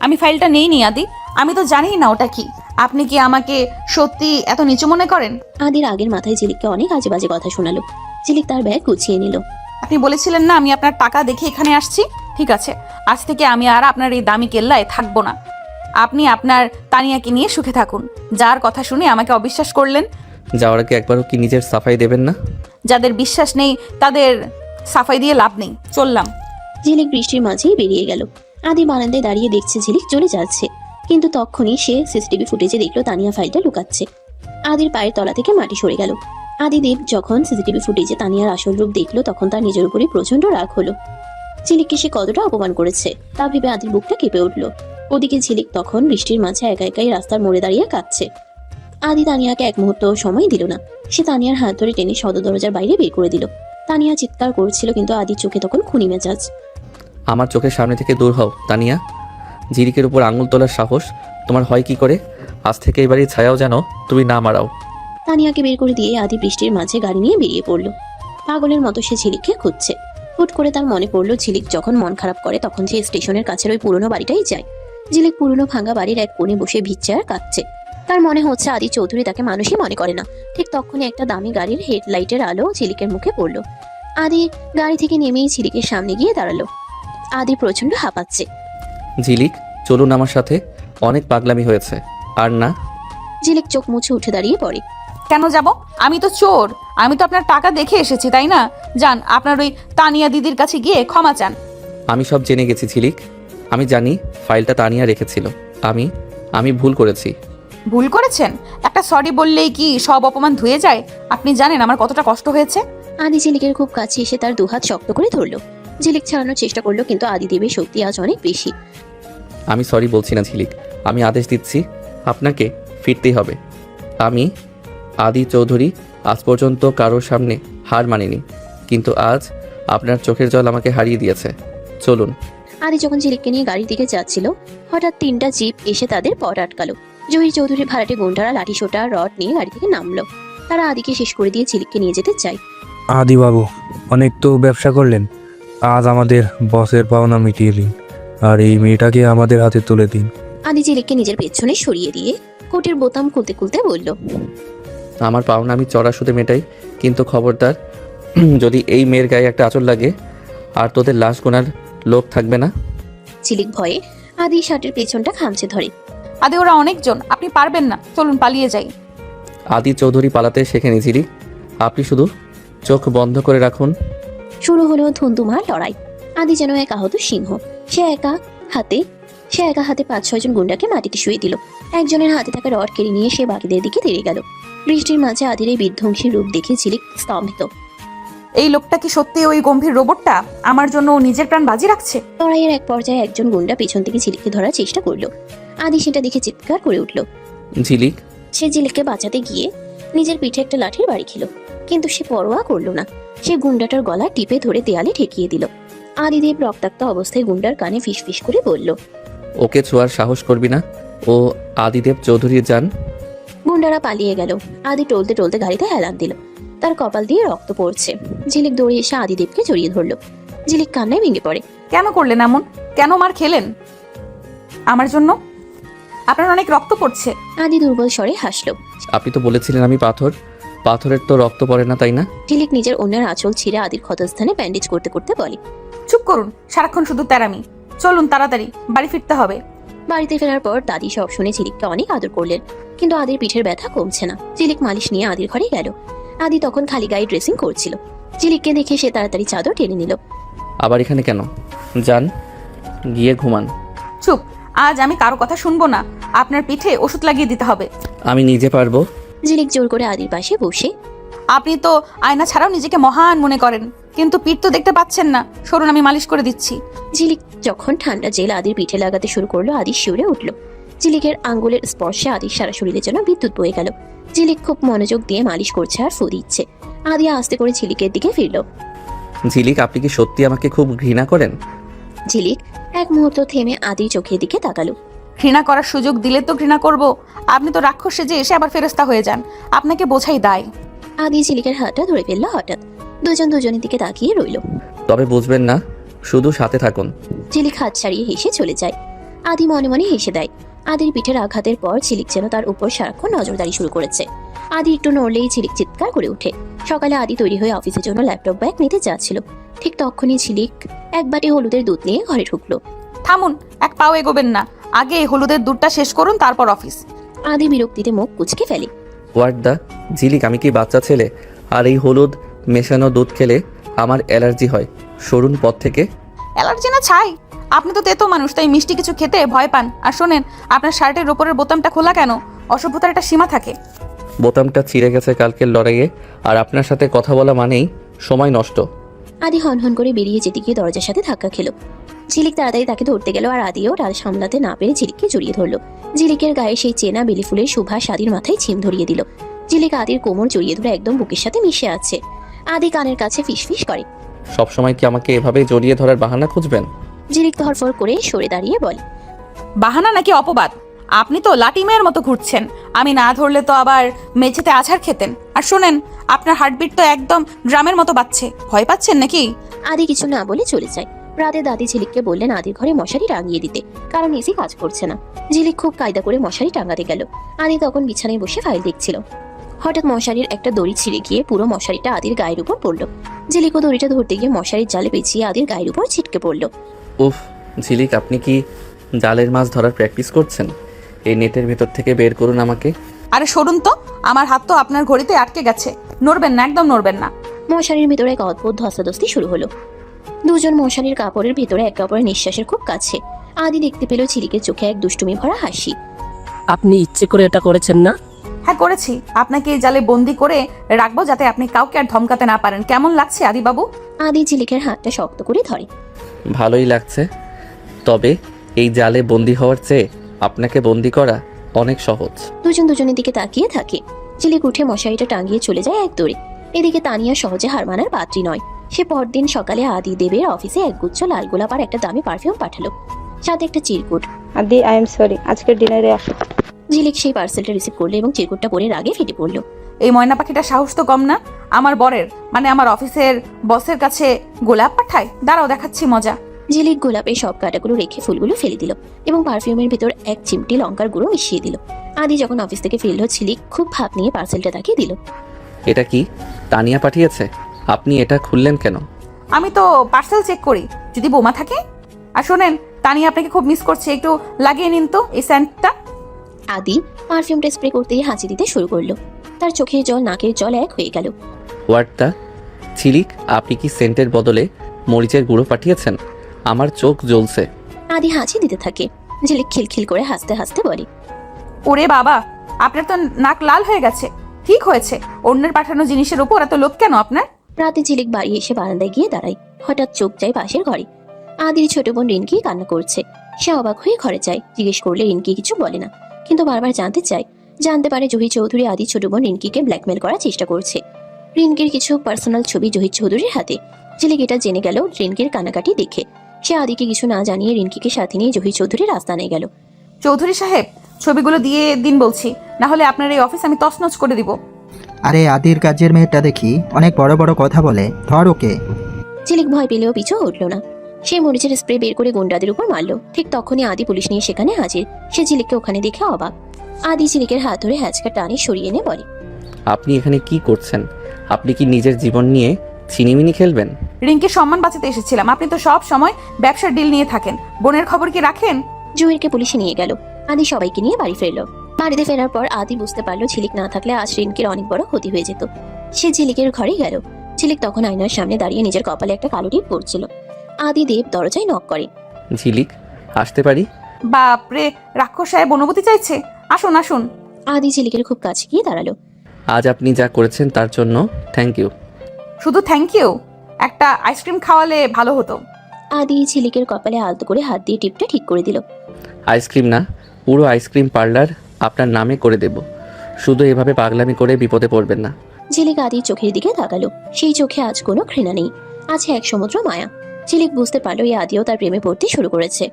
আমি ফাইলটা নেইনি আদি, আমি তো জানি না ওটা কি। আপনি কি আমাকে সত্যি এত নিচু মনে করেন? আদির আগের মাথায় ঝিলিককে অনেক আজে বাজে কথা শোনালো। ঝিলিক তার ব্যাগ গুছিয়ে নিল। আপনি বলেছিলেন না আমি আপনার টাকা দেখে এখানে আসছি। ঠিক আছে, আজ থেকে আমি আর আপনার এই দামি কেল্লায় থাকবো না। আপনি আপনার তানিয়াকে নিয়ে সুখে থাকুন। যার কথা শুনে আমাকে অবিশ্বাস করলেন, যাওয়ার আগে একবারও কি নিজের সাফাই দেবেন না? যাদের বিশ্বাস নেই তাদের সাফাই দিয়ে লাভ নেই। চললাম। ঝিলিক বৃষ্টির মাঝেই বেরিয়ে গেল। আদি বারান্দায় দাঁড়িয়ে দেখছে ঝিলিক চলে যাচ্ছে, কিন্তু তখনই সে সিসিটিভি ফুটেজে দেখলো তানিয়া ফাইলটা লুকাচ্ছে। আদির পায়ের তলা থেকে মাটি সরে গেল। আদিদেব যখন সিসিটিভি ফুটেজে তানিয়ার আসল রূপ দেখলো তখন তার নিজের উপরই প্রচন্ড রাগ হলো। ঝিলিককে সে কতটা অপমান করেছে তা ভেবে আদির বুকটা কেঁপে উঠলো। ওদিকে ঝিলিক তখন বৃষ্টির মাঝে একা একাই রাস্তার মোড়ে দাঁড়িয়ে কাঁদছে। আদি তানিয়াকে এক মুহূর্ত সময় দিল না। সে তানিয়ার হাত ধরে টেনে সদর দরজার বাইরে বের করে দিল। তানিয়া চিৎকার করছিল, কিন্তু আদির চোখে তখন খুনি মেজাজ। আমার চোখের সামনে থেকে দূর হও তানিয়া। ঝিলিকের উপর আঙুল তোলার সাহস তোমার হয় কি করে? আজ থেকে এই বাড়ির ছায়াও যেন তুমি না মারাও। তানিয়াকে বের করে দিয়ে আদি বৃষ্টির মাঝে গাড়ি নিয়ে বেরিয়ে পড়লো। পাগলের মতো সে ঝিলিককে খুঁজছে। হুট করে তার মনে পড়লো ঝিলিক যখন মন খারাপ করে তখন সে স্টেশনের কাছের ওই পুরনো বাড়িটাই যায়। ঝিলিক পুরনো ভাঙা বাড়ির এক কোণে বসে ভিজছে আর কাঁদছে। তার মনে হচ্ছে আদি চৌধুরী তাকে মানুষই মনে করে না। ঠিক তখনই একটা দামি গাড়ির হেডলাইটের আলো ঝিলিকের মুখে পড়লো। আদি গাড়ি থেকে নেমেই ঝিলিকের সামনে গিয়ে দাঁড়ালো। আদি প্রচন্ড হাঁপাচ্ছে। ঝিলিক চলুন আমার সাথে, অনেক পাগলামি হয়েছে আর না। ঝিলিক চোখ মুছে উঠে দাঁড়িয়ে পড়ে। কেন যাব? আমি তো চোর। আমি তো আপনার টাকা দেখে এসেছি, তাই না? যান, আপনার ওই তানিয়া দিদির কাছে গিয়ে ক্ষমা চান। আমি সব জেনে গেছি ঝিলিক। আমি জানি ফাইলটা তানিয়া রেখেছিল। আমি ভুল করেছি। ভুল করেছেন? একটা সরি বললেই কি সব অপমান ধুয়ে যায়? আপনি জানেন আমার কতটা কষ্ট হয়েছে। আদি ঝিলিকের খুব কাছে এসে তার দুহাত শক্ত করে ধরলো। ঝিলিক ছাড়ানোর চেষ্টা করলো, কিন্তু আদিদেবের শক্তি আজ অনেক বেশি। আমি সরি বলছি না ঝিলিক, আমি আদেশ দিচ্ছি আপনাকে ফিরতেই হবে। আমি আদি চৌধুরী আজ পর্যন্ত কারোর সামনে হার মানিনি, কিন্তু আজ আপনার চোখের জল আমাকে হারিয়ে দিয়েছে। চলুন। আদি যখন ঝিলিককে নিয়ে গাড়ির দিকে যাচ্ছিল হঠাৎ 3টা জিপ এসে তাদের পথ আটকালো। জহির চৌধুরীর ভাড়াটে গুন্ডারা লাঠি সোটা রড নিয়ে গাড়ি থেকে নামলো। তারা আদিকে শেষ করে দিয়ে ঝিলিককে নিয়ে যেতে চায়। আদি বাবু, অনেক তো ব্যবসা করলেন, আজ আমাদের বসের পাওনা মিটিয়ে দিন আর এই মেয়েটাকে আমাদের হাতে তুলে দিন। আদি ঝিলিককে নিজের পেছনে সরিয়ে দিয়ে কোটের বোতাম খুলতে খুলতে বলল, আমার পাওনা আমি চড়া সুদে মেটাই, কিন্তু খবরদার যদি এই মেয়ের গায়ে একটা আঁচড় লাগে আর তোদের লাশ গোনার লোক থাকবে না। ঝিলিক ভয়ে আদি শার্টের পেছনটা খামচে ধরে। আদে ওরা অনেকজন, আপনি পারবেন না। চলুন পালিয়ে যাই। আদি চৌধুরী পালাতে শেখেনি ঝিলিক, আপনি শুধু চোখ বন্ধ করে রাখুন। শুরু হলো ধুন্ধুমার লড়াই। আদি যেন এক আহত সিংহ। সে একা হাতে 5-6 জন গুন্ডাকে মাটিতে শুয়ে দিল। একজনের হাতে থাকা রড কেড়ে নিয়ে সে বাকিদের দিকে তেড়ে গেল। বৃষ্টির মাঝে আদির এই বিধ্বংসী রূপ দেখে ঝিলিক স্তম্ভিত। এই লোকটা কি সত্যি ওই গম্ভীর রোবটটা? আমার জন্য ও নিজের প্রাণ বাজি রাখছে। লড়াইয়ের এক পর্যায়ে একজন গুন্ডা পেছন থেকে ঝিলিককে ধরার চেষ্টা করলো। আদি সেটা দেখে চিৎকার করে উঠল। ঝিলিক সে ঝিলিককে বাঁচাতে গিয়ে নিজের পিঠে একটা লাঠির বাড়ি খেল, কিন্তু সে পরোয়া করলো না। সে গুন্ডাটার গলা টিপে ধরে দেয়ালে ঠেকিয়ে দিল। আদিদেব রক্তাক্ত অবস্থায় গুন্ডার কানে ফিসফিস করে বলল, ওকে ছোঁয়ার সাহস করবি না, ও আদিদেব চৌধুরী যান। গুন্ডারা পালিয়ে গেল। আদি টলতে টলতে গাড়িতে হেলান দিল। তার কপাল দিয়ে রক্ত পড়ছে। ঝিলিক দৌড়ে এসে আদিদেবকে জড়িয়ে ধরলো। ঝিলিক কান্নায় ভেঙে পড়ে। কেন করলেন এমন? কেন মার খেলেন আমার জন্য? আপনার অনেক রক্ত পড়ছে। আদি দুর্বল স্বরে হাসলো। আপনি তো বলেছিলেন আমি পাথরের তো রক্ত পড়ে না, তাই না? ঝিলিক নিজের অন্যের আঁচল ছিঁড়ে আদির ক্ষতস্থানে ব্যান্ডেজ করতে করতে বলে, চুপ করুন, সারাক্ষণ শুধু তেরামি। চলুন তাড়াতাড়ি, বাড়ি ফিরতে হবে। বাড়িতে ফেরার পর দাদি সব শুনে ঝিলিককে অনেক আদর করলেন, কিন্তু আদির পিঠের ব্যথা কমছে না। ঝিলিক মালিশ নিয়ে আদির ঘরে গেল। আদি তখন খালি গায়ে ড্রেসিং করছিল। ঝিলিককে দেখে সে তাড়াতাড়ি চাদর টেনে নিল। আবার এখানে কেন? যান গিয়ে ঘুমান। চুপ, আজ আমি কারো কথা শুনবো না। আপনার পিঠে ওষুধ লাগিয়ে দিতে হবে। আমি নিজে পারবো। ঝিলিক জোর করে আদির পাশে বসে, আপনি তো আয়না ছাড়াও নিজেকে মহান মনে করেন, কিন্তু পিঠ তো দেখতে পাচ্ছেন না। সরুন, আমি মালিশ করে দিচ্ছি। ঝিলিক যখন ঠান্ডা জেল আদির পিঠে লাগাতে শুরু করলো, আদি শিউরে উঠল। ঝিলিকের আঙ্গুলের স্পর্শে আদির সারা শরীরে যেন বিদ্যুৎ বয়ে গেল। ঝিলিক খুব মনোযোগ দিয়ে মালিশ করছে আর ফু দিচ্ছে। আদি আস্তে করে ঝিলিকের দিকে ফিরল। ঝিলিক, আপনি কি সত্যি আমাকে খুব ঘৃণা করেন? ঝিলিক এক মুহূর্ত থেমে আদির চোখের দিকে তাকালো। ঘৃণা করার সুযোগ দিলে তো ঘৃণা করব। আপনি তো রাক্ষস সেজে এসে আবার ফেরেশতা হয়ে যান। আপনাকে বোঝাই দায়। আদি ঝিলিকের হাতটা ধরে ফেললো হঠাৎ। দুজন দুজনের দিকে তাকিয়ে রইল। তবে বুঝবেন না, শুধু সাথে থাকুন। ঝিলিক হাত ছাড়িয়ে হেসে চলে যায়। আদি মনে মনে হেসে দেয়। আদির পিঠের আঘাতের পর ঝিলিক যেন তার উপর সারাক্ষণ নজরদারি শুরু করেছে। আদি একটু নড়লেই ঝিলিক চিৎকার করে ওঠে। সকালে আদি তৈরি হয়ে অফিসের জন্য ল্যাপটপ ব্যাগ নিতে যাচ্ছিল। ঠিক তখনই ঝিলিক এক বাটি হলুদের দুধ নিয়ে ঘরে ঢুকলো। থামুন, এক পাও এগোবেন না। আগে এই হলুদের দুধটা শেষ করুন, তারপর অফিস। আদি বিরক্তিতে মুখ কুঁচকে ফেলে। হোয়াট দা ঝিলিক, আমি কি বাচ্চা ছেলে? আর এই হলুদ মেশানো দুধ খেলে আমার অ্যালার্জি হয়। সরুন পথ থেকে। অ্যালার্জি না ছাই, আপনি তো তেতো মানুষ, তাই মিষ্টি কিছু খেতে ভয় পান। আর শোনেন, আপনার শার্টের ওপরের বোতামটা খোলা কেন? অসভ্যতার একটা সীমা থাকে। বোতামটা ছিঁড়ে গেছে কালকের লড়াইয়ে, আর আপনার সাথে কথা বলা মানেই সময় নষ্ট। আদি হনহন করে বেরিয়ে যেতে গিয়ে দরজার সাথে ধাক্কা খেলো। ঝিলিক তাড়াতাড়ি তাকে ধরতে গেল, আর আদিও তার সামলাতে না পেরে ঝিলিককে জড়িয়ে ধরলো। ঝিলিকের গায়ে সেই চেনা বেলি ফুলের সুভাষ আদির মাথায় ছিম ধরিয়ে দিল। ঝিলিক আদির কোমর জড়িয়ে ধরে একদম বুকের সাথে মিশে আছে। আদি কানের কাছে ফিসফিস করে। সবসময় কি আমাকে এভাবে জড়িয়ে ধরার বাহানা খুঁজবেন? ঝিলিক ধরফর করে সরে দাঁড়িয়ে বলে। বাহানা নাকি অপবাদ? আপনি তো লাটি মেয়ের মতো ঘুরছেন। আমি না ধরলে তো আবার মেঝেতে আছাড় খেতেন। আর শোনেন, আপনার হার্টবিট তো একদম ড্রামের মতো বাজছে। ভয় পাচ্ছেন নাকি? আদি কিছু না বলে চলে যায়। রাতে দাদি ঝিলিককে বললেন আদির ঘরে মশারি টাঙিয়ে দিতে, কারণ এসি কাজ করছে না। ঝিলিক খুব কায়দা করে মশারি টাঙাতে গেল। আদি তখন বিছানায় বসে ফাইল দেখছিল। হঠাৎ মশারির একটা দড়ি ছিঁড়ে গিয়ে পুরো মশারিটা আদির গায়ের উপর পড়লো। ঝিলিকও দড়িটা ধরতে গিয়ে মশারির জালে পেঁচিয়ে আদির গায়ের উপর ছিটকে পড়লো। উফ ঝিলিক, আপনি কি জালের মাছ ধরার প্র্যাকটিস করছেন? এই নেটের ভেতর থেকে বের করুন আমাকে। আরে সরুন তো, আমার হাত তো আপনার ঘড়িতে আটকে গেছে। নড়বেন না, একদম নড়বেন না। মশারির ভিতরে এক অদ্ভুত ধস্তাধস্তি শুরু হলো। দুজন মশারির কাপড়ের ভিতরে একে অপরের নিঃশ্বাসের খুব কাছে। আদি দেখতে পেল ঝিলিকের চোখে এক দুষ্টুমি ভরা হাসি। আপনি ইচ্ছে করে এটা করেছেন না? হ্যাঁ করেছি। আপনাকে এই জালে বন্দি করে রাখবো যাতে আপনি কাউকে আর ধমকাতে না পারেন। কেমন লাগছে আদি বাবু? আদি ঝিলিকের হাতটা শক্ত করে ধরে। ভালোই লাগছে, তবে এই জালে বন্দি হওয়ার চেয়ে আপনাকে বন্দি করা অনেক সহজ। দুজন দুজনের দিকে তাকিয়ে থাকে। ঝিলিক উঠে মশারিটা টাঙিয়ে চলে যায় এক দৌড়ে। এদিকে তানিয়া সহজে হার মানার পাত্রী নয়। সে পরদিন সকালে আদি দেবের অফিসে এক গুচ্ছ লাল গোলাপ আর একটা দামি পারফিউম পাঠালো, সাথে একটা চিরকুট। আদি, আই এম সরি, আজকের ডিনারে আসো। ঝিলিক সেই পার্সেলটা রিসিভ করলো এবং চিরকুটটা পরে রাগে ফেটে পড়লো। এই ময়না পাখিটা সাহস তো কম না। আমার বরের মানে আমার অফিসের বসের কাছে গোলাপ পাঠায়। দাঁড়াও, দেখাচ্ছি মজা। ঝিলিক গোলাপের সব কাঁটাগুলো রেখে ফুলগুলো ফেলে দিল এবং পারফিউমের ভিতর এক চিমটি লঙ্কার গুঁড়ো মিশিয়ে দিল। আদি যখন অফিস থেকে ফিরল, ঝিলিক খুব ভাব নিয়ে পার্সেলটা তাকে দিল। এটা কি তানিয়া পাঠিয়েছে? আপনি এটা খুললেন কেন? আমি তো পার্সেল চেক করি, যদি বোমা থাকে। আর শোনেন, তানিয়া আপনাকে খুব মিস করছে, একটু লাগিয়ে নিন তো এই স্যান্টটা। আদি পারফিউমটা স্প্রে করতেই হাঁচি দিতে শুরু করলো। তার চোখের জল নাকের জল এক হয়ে গেল। হোয়াট দা ঝিলিক, আপনি কি সেন্টের বদলে মরিচের গুঁড়ো পাঠিয়েছেন? আমার চোখ জ্বলছে। আদি হাঁচি দিতে থাকে। ঝিলিক খিলখিল করে হাসতে হাসতে বলে, ওরে বাবা, আপনার তো নাক লাল হয়ে গেছে। ঠিক হয়েছে, অন্যের পাঠানো জিনিসের উপর এত লোভ কেন আপনার? রাতে ঝিলিক বাড়ি এসে বারান্দায় গিয়ে দাঁড়ায়। হঠাৎ চোখ যায় পাশের ঘরে। আদির ছোট বোন রিনকি কান্না করছে। সে অবাক হয়ে ঘরে যায়। জিজ্ঞেস করলে রিনকি কিছু বলে না, কিন্তু বারবার জানতে চায়। জানতে পারে জহির চৌধুরী আদির ছোট বোন রিনকিকে ব্ল্যাকমেল করার চেষ্টা করছে। রিনকির কিছু পার্সোনাল ছবি জহির চৌধুরীর হাতে। ঝিলিক এটা জেনে গেল রিনকির কান্নাকাটি দেখে। সে আদিকে কিছু না জানিয়ে রিনকিকে সাথে নিয়ে জহির চৌধুরীর আস্তানায় গেল। চৌধুরী সাহেব, ছবিগুলো দিয়ে দিন বলছি, না হলে আপনার এই অফিস আমি তছনছ করে দিব। আরে আদির কাজের মেয়েটা দেখি অনেক বড় বড় কথা বলে, ধর ওকে। ঝিলিক ভয় পেলেও পিছু উঠল না। সে মরিচের স্প্রে বের করে গুন্ডাদের উপর মারলো। ঠিক তখনই আদি পুলিশ নিয়ে সেখানে হাজির। সে ঝিলিককে ওখানে দেখে অবাক। আদি ঝিলিকের হাত ধরে হ্যাচকা টানে সরিয়ে এনে বলে, আপনি এখানে কি করছেন? আপনি কি নিজের জীবন নিয়ে ছিনিমিনি খেলবেন? রিঙ্কির সম্মান বাঁচাতে এসেছিলাম। আপনি তো সব সময় ব্যবসার ডিল নিয়ে থাকেন, বোনের খবর কি রাখেন? জহিরকে পুলিশে নিয়ে গেল। আদি সবাইকে নিয়ে বাড়ি ফিরল। বাড়িতে ফেরার পর আদি বুঝতে পারলো ঝিলিক না থাকলে আজ রিনকির অনেক বড় ক্ষতি হয়ে যেত। সে ঝিলিকের ঘরে গেল। ঝিলিক তখন আয়নার সামনে দাঁড়িয়ে নিজের কপালে একটা কালো টিপ পড়ছিল। আদি দেব দরজায় নক করে। ঝিলিক, আসতে পারি? বাপরে, রাক্ষস সাহেব অনুমতি চাইছে। আসুন আসুন। আদি ঝিলিকের খুব কাছে গিয়ে দাঁড়ালো। আজ আপনি যা করেছেন তার জন্য থ্যাংক ইউ। শুধু থ্যাংক ইউ? একটা আইসক্রিম খাওয়ালে ভালো হতো। আদি ঝিলিকের কপালে আলতো করে হাত দিয়ে টিপটা ঠিক করে দিল। আইসক্রিম না, পুরো আইসক্রিম পার্লার আপনার নামে করে দেব। শুধু এভাবে পাগলামি করে বিপদে পড়বেন না। ঝিলিক আদির চোখের দিকে তাকালো। সেই চোখে আজ কোনো ঘৃণা নেই, আছে এক সমুদ্র মায়া। ঝিলিক বুঝতে পারলো এই আদিও তার প্রেমে পড়তে শুরু করেছে।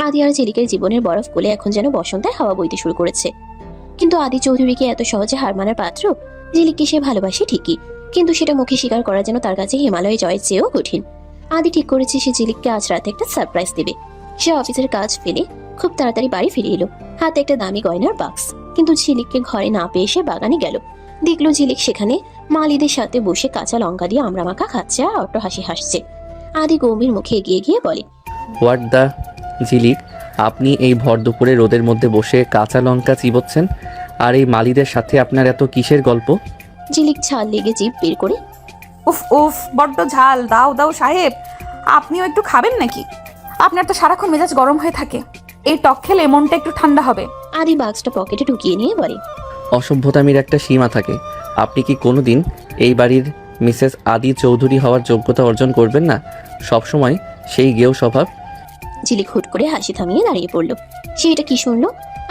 আদি আর ঝিলিকের জীবনের বরফ গলে এখন যেন বসন্তের হাওয়া বইতে শুরু করেছে। কিন্তু আদি চৌধুরীকে এত সহজে হার মানার পাত্র? ঝিলিককে সে ভালোবাসে ঠিকই, কিন্তু সেটা মুখে স্বীকার করা যেন তার কাছে হিমালয়ে জয়ের চেয়েও কঠিন। আদি ঠিক করেছে সে ঝিলিককে আজ রাতে একটা সারপ্রাইজ দেবে। সে অফিসের কাজ ফেলে খুব তাড়াতাড়ি বাড়ি ফিরে এলো, হাতে একটা দামি গয়নার বাক্স। কিন্তু ঝিলিককে ঘরে না পেয়ে সে বাগানে গেল। দেখলো ঝিলিক সেখানে মালিদের সাথে বসে কাঁচা লঙ্কা দিয়ে আমড়া মাখা খাচ্ছে আর অট্ট হাসি হাসছে। আদি গম্ভীর মুখে এগিয়ে গিয়ে বলে, হোয়াট দ্য ঝিলিক, আপনি এই ভর দুপুরে রোদের মধ্যে বসে কাঁচা লঙ্কা চিবোচ্ছেন, আর এই মালিদের সাথে আপনার এত কিসের গল্প? ঝিলিক ছাল লেগে জিভ বের করে, উফ উফ, বড্ড ঝাল। দাও দাও সাহেব, আপনিও একটু খাবেন নাকি? আপনার তো সারাক্ষণ মেজাজ গরম হয়ে থাকে, এই টক খেলে মনটা একটু ঠান্ডা হবে। আদি বাক্সটা পকেটে ঢুকিয়ে নিয়ে বলে, অসভ্যতামির একটা সীমা থাকে। আপনি কি কোনোদিন এই বাড়ির মিসেস আদি চৌধুরী হওয়ার যোগ্যতা অর্জন করবেন না? সবসময় সেই গেও স্বভাব। ঝিলিক হুট করে হাসি থামিয়ে দাঁড়িয়ে পড়লো। সে এটা কি শুনলো?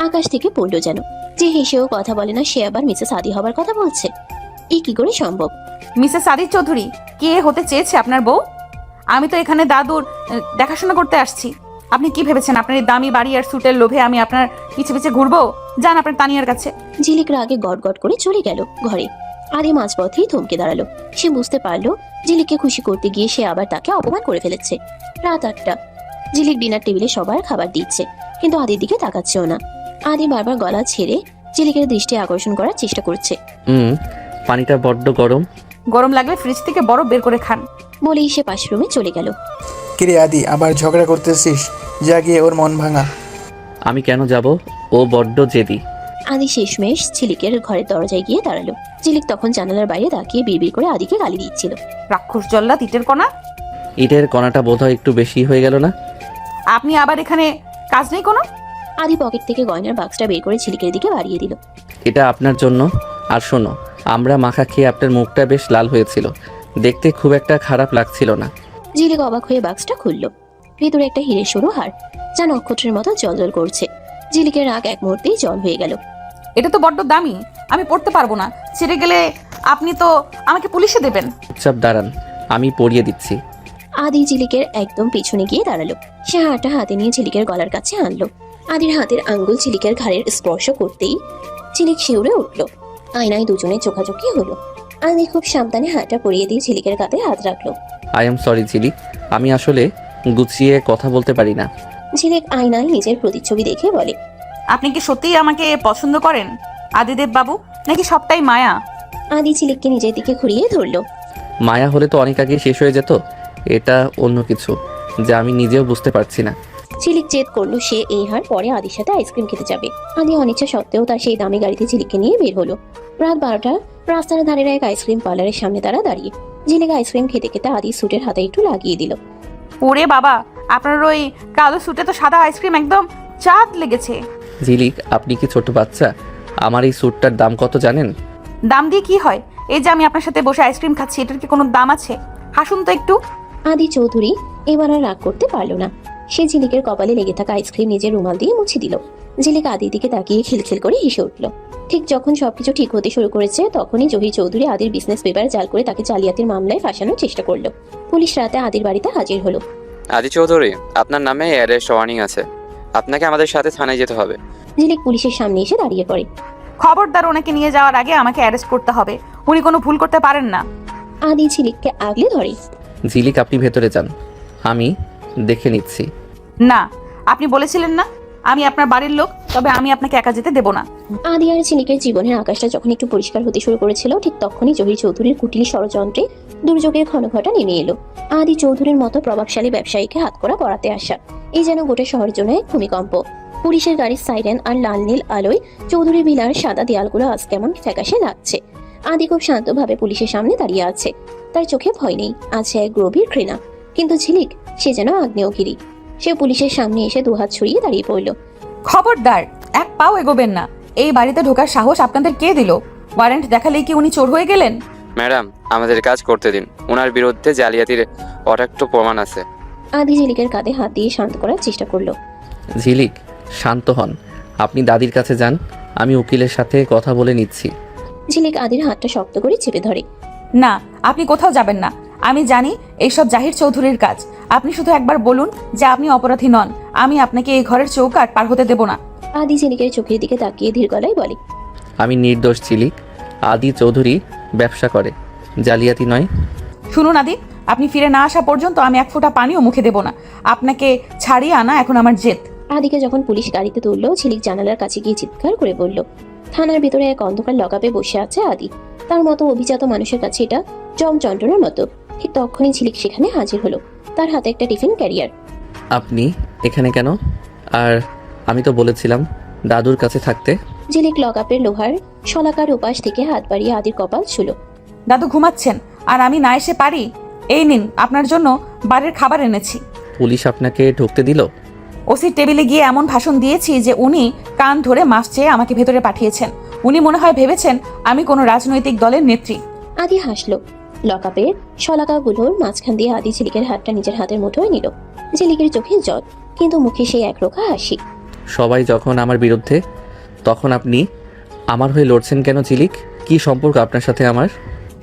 আকাশ থেকে পড়লো যেন। যে হেসেও কথা বলে না সে আবার মিসেস আদি হবার কথা বলছে, এ কি করে সম্ভব? মিসেস আদি চৌধুরী কে হতে চেয়েছে আপনার বউ? আমি তো এখানে দাদুর দেখাশোনা করতে আসছি। আপনি কি ভেবেছেন আপনার এই দামি বাড়ি আর স্যুটের লোভে আমি আপনার পিছে পিছে ঘুরবো? যান আপনার তানিয়ার কাছে। ঝিলিক রাগে গট গট করে চলে গেল ঘরে। আদি মাঝপথেই থমকে দাঁড়ালো। সে বুঝতে পারলো ঝিলিককে খুশি করতে গিয়ে সে আবার তাকে অপমান করে ফেলেছে। রাত 8টা। ঝিলিক ডিনার টেবিলে সবার খাবার দিচ্ছে, কিন্তু আদির দিকে তাকাচ্ছেও না। আদি বারবার গলা ছেড়ে ঝিলিকের দৃষ্টি আকর্ষণ করার চেষ্টা করছে। পানিটা বড্ড গরম। গরম লাগলে ফ্রিজ থেকে বরফ বের করে খান। বলেই সে পাশের রুমে চলে গেল। কিরে আদি, আবার ঝগড়া করতেছিস? যা গিয়ে ওর মন ভাঙা। আমি কেন যাব? ও বড্ড জেদি। আদি শেষমেশ ঝিলিকের ঘরের দরজায় গিয়ে দাঁড়ালো। ঝিলিক তখন জানালার বাইরে তাকিয়ে বিড়বিড় করে আদিকে গালি দিচ্ছিল। রাক্ষস জল্লাদ, ইটের কণা। ইটের কণাটা বোধহয় একটু বেশি হয়ে গেল না? আপনি আবার এখানে কাজ নেই কোনো? আদি পকেট থেকে গয়নার বাক্সটা বের করে ঝিলিকের দিকে বাড়িয়ে দিল। এটা আপনার জন্য। আর শোনো, আমরা মাখা খেয়ে আপনার মুখটা বেশ লাল হয়েছিল, দেখতে খুব একটা খারাপ লাগছিল না। ঝিলিক অবাক হয়ে বাক্সটা খুলল। ভেতরে একটা হিরের সরু হার, যা নক্ষত্রের মতো জ্বলজ্বল করছে। ঝিলিকের রাগ এক মুহূর্তেই জল হয়ে গেল। এটা তো বড্ড দামি, আমি পড়তে পারবো না। ছিঁড়ে গেলে আপনি তো আমাকে পুলিশে দেবেন। চুপচাপ দাঁড়ান, আমি পরিয়ে দিচ্ছি। আদি ঝিলিকের একদম পিছনে গিয়ে দাঁড়ালো। সে হারটা হাতে নিয়ে ঝিলিকের গলার কাছে আনলো। আদির হাতের আঙ্গুল ঝিলিকের ঘাড়ের স্পর্শ করতেই ঝিলিক শিউরে উঠল। আয়নায় দুজনের চোখাচোখি হলো। আদি খুব সাবধানে হারটা পরিয়ে দিয়ে ঝিলিকের কাঁধে হাত রাখলো। আই এম সরি ঝিলিক, আমি আসলে গুছিয়ে কথা বলতে পারি না। ঝিলিক আয়নায় নিজের প্রতিচ্ছবি দেখে বলে, আপনি কি সত্যিই আমাকে পছন্দ করেন আদিদেব বাবু, নাকি সবটাই মায়া? আদি ঝিলিককে নিজের দিকে ঘুরিয়ে ধরলো। মায়া হলে তো অনেক আগে শেষ হয়ে যেত। এটা অন্য কিছু, যা আমি নিজেও বুঝতে পারছি না। ঝিলিক জেদ করলো সে এই হার পরে আদির সাথে আইসক্রিম খেতে যাবে। আদি অনিচ্ছা সত্ত্বেও তার সেই দামি গাড়িতে ঝিলিককে নিয়ে বের হলো। রাত 12টা, রাস্তার ধারের এক আইসক্রিম পার্লারের সামনে তারা দাঁড়িয়ে। ঝিলিক আইসক্রিম খেতে খেতে আদি স্যুটের হাতে একটু লাগিয়ে দিল। ওরে বাবা, আপনার ওই কালো স্যুটে তো সাদা আইসক্রিম একদম চাঁদ লেগেছে। ঝিলিক, আপনি কি ছোট বাচ্চা? আমার এই স্যুটটার দাম কত জানেন? দাম দিয়ে কি হয়? এই যে আমি আপনার সাথে বসে আইসক্রিম খাচ্ছি, এটার কি কোনো দাম আছে? হাসুন তো একটু। আদি চৌধুরী এবার আর রাগ করতে পারলো না। সে ঝিলিকের কপালে লেগে থাকা আইসক্রিম নিজের রুমাল দিয়ে মুছে দিল। ঝিলিক আদির দিকে তাকিয়ে খিলখিল করে হেসে উঠল। ঠিক যখন সবকিছু ঠিক হতে শুরু করেছে তখনই জহি চৌধুরী আদির বিজনেস পেপার জাল করে তাকে জালিয়াতির মামলায় ফাঁসানোর চেষ্টা করলো। পুলিশ রাতে আদির বাড়িতে হাজির হলো। আদি চৌধুরী, আপনার নামে অ্যারেস্ট ওয়ার্নিং আছে, আপনাকে আমাদের সাথে থানায় যেতে হবে। ঝিলিক পুলিশের সামনে এসে দাঁড়িয়ে পড়ে। খবরদার, ওনাকে নিয়ে যাওয়ার আগে আমাকে অ্যারেস্ট করতে হবে। উনি কোনো ভুল করতে পারেন না। আদি ঝিলিককে আগলে ধরে। ঝিলিক, আপনি ভেতরে যান, আমি দেখে নিচ্ছি। না, আপনি বলেছিলেন না আমি আপনার বাড়ির লোক, তবে আমি আপনাকে একা যেতে দেব না। আদি আর ঝিলিকের জীবনের আকাশটা যখন একটু পরিষ্কার হতে শুরু করেছিল ঠিক তখনই জহির চৌধুরীর কুটিল ষড়যন্ত্রে দুর্যোগের ঘনঘটা নেমে এলো। আদি চৌধুরীর মতো প্রভাবশালী ব্যবসায়ীকে হাতকড়া পরাতে আসা, এই যেন গোটা শহরের জন্য এক ভূমিকম্প। পুলিশের গাড়ির সাইরেন আর লাল নীল আলোয় চৌধুরী ভিলার সাদা দেয়ালগুলো আজ কেমন ফ্যাকাশে লাগছে। আদি খুব শান্তভাবে পুলিশের সামনে দাঁড়িয়ে আছে। তার চোখে ভয় নেই, আছে এক গভীর ঘৃণা। কিন্তু ঝিলিক, সে যেন আগ্নেয়গিরি। সে পুলিশের সামনে এসে দুহাত ছড়িয়ে দাঁড়িয়ে পড়ল। খবরদার, এক পাও এগোবেন না। এই বাড়িতে ঢোকার সাহস আপনাদের কে দিল? ওয়ারেন্ট দেখালেই কি উনি চোর হয়ে গেলেন? ম্যাডাম, আমাদের কাজ করতে দিন, ওনার বিরুদ্ধে জালিয়াতির অটাক্ত প্রমাণ আছে। আদি ঝিলিকের কাঁধে হাত দিয়ে শান্ত করার চেষ্টা করলো। ঝিলিক, শান্ত হন, আপনি দাদির কাছে যান, আমি উকিলের সাথে কথা বলে নিচ্ছি। ঝিলিক আদির হাতটা শক্ত করে চেপে ধরে। না, আপনি কোথাও যাবেন না। আমি জানি এইসব জাহির চৌধুরীর কাজ। আপনি শুধু একবার বলুন যে আপনি অপরাধী নন, আমি আপনাকে এই ঘরের চৌকাঠ পার হতে দেব না। আদি ঝিলিকের চোখের দিকে তাকিয়ে ধীর গলায় বলে, আমি নির্দোষ ঝিলিক। আদি চৌধুরী ব্যবসা করে, জালিয়াতি নয়। শুনুন আদি, আপনি ফিরে না আসা পর্যন্ত আমি এক ফোঁটা পানিও মুখে দেব না। আপনাকে ছাড়িয়ে আনা এখন আমার জেদ। আদিকে যখন পুলিশ গাড়িতে তুললো, ঝিলিক জানালার কাছে গিয়ে চিৎকার করে বলল, থানার ভেতরে এক অন্ধকার লকআপে বসে আছে আদি। তার মতো অভিজাত মানুষের কাছে এটা যন্ত্রণার মতো। ঠিক তখনই ঝিলিক সেখানে হাজির হলো, তার হাতে একটা টিফিন ক্যারিয়ার। আপনি এখানে কেন? আর আমি তো বলেছিলাম দাদুর কাছে থাকতে। ঝিলিক লকআপের লোহার শলাকার উপাস থেকে হাত বাড়িয়ে আদির কপাল ছুলো। দাদু ঘুমাচ্ছেন আর আমি না এসে পারি? এই নিন, আপনার জন্য বাড়ির খাবার এনেছি। পুলিশ আপনাকে ঢুকতে দিল? ওসির টেবিলে গিয়ে এমন ভাষণ দিয়েছি যে উনি কান ধরে মাফ চেয়ে আমাকে ভেতরে পাঠিয়েছেন। উনি মনে হয় ভেবেছেন আমি কোনো রাজনৈতিক দলের নেত্রী। আদি হাসলো। লকআপের শলাকাগুলোর মাঝখান দিয়ে আদি ঝিলিকের হাতটা নিজের হাতের মুঠোয় নিল। ঝিলিকের চোখে জল, কিন্তু মুখে সেই একরোখা হাসি। সবাই যখন আমার বিরুদ্ধে, তখন আপনি আমার হয়ে লড়ছেন কেন ঝিলিক? কি সম্পর্ক আপনার সাথে আমার?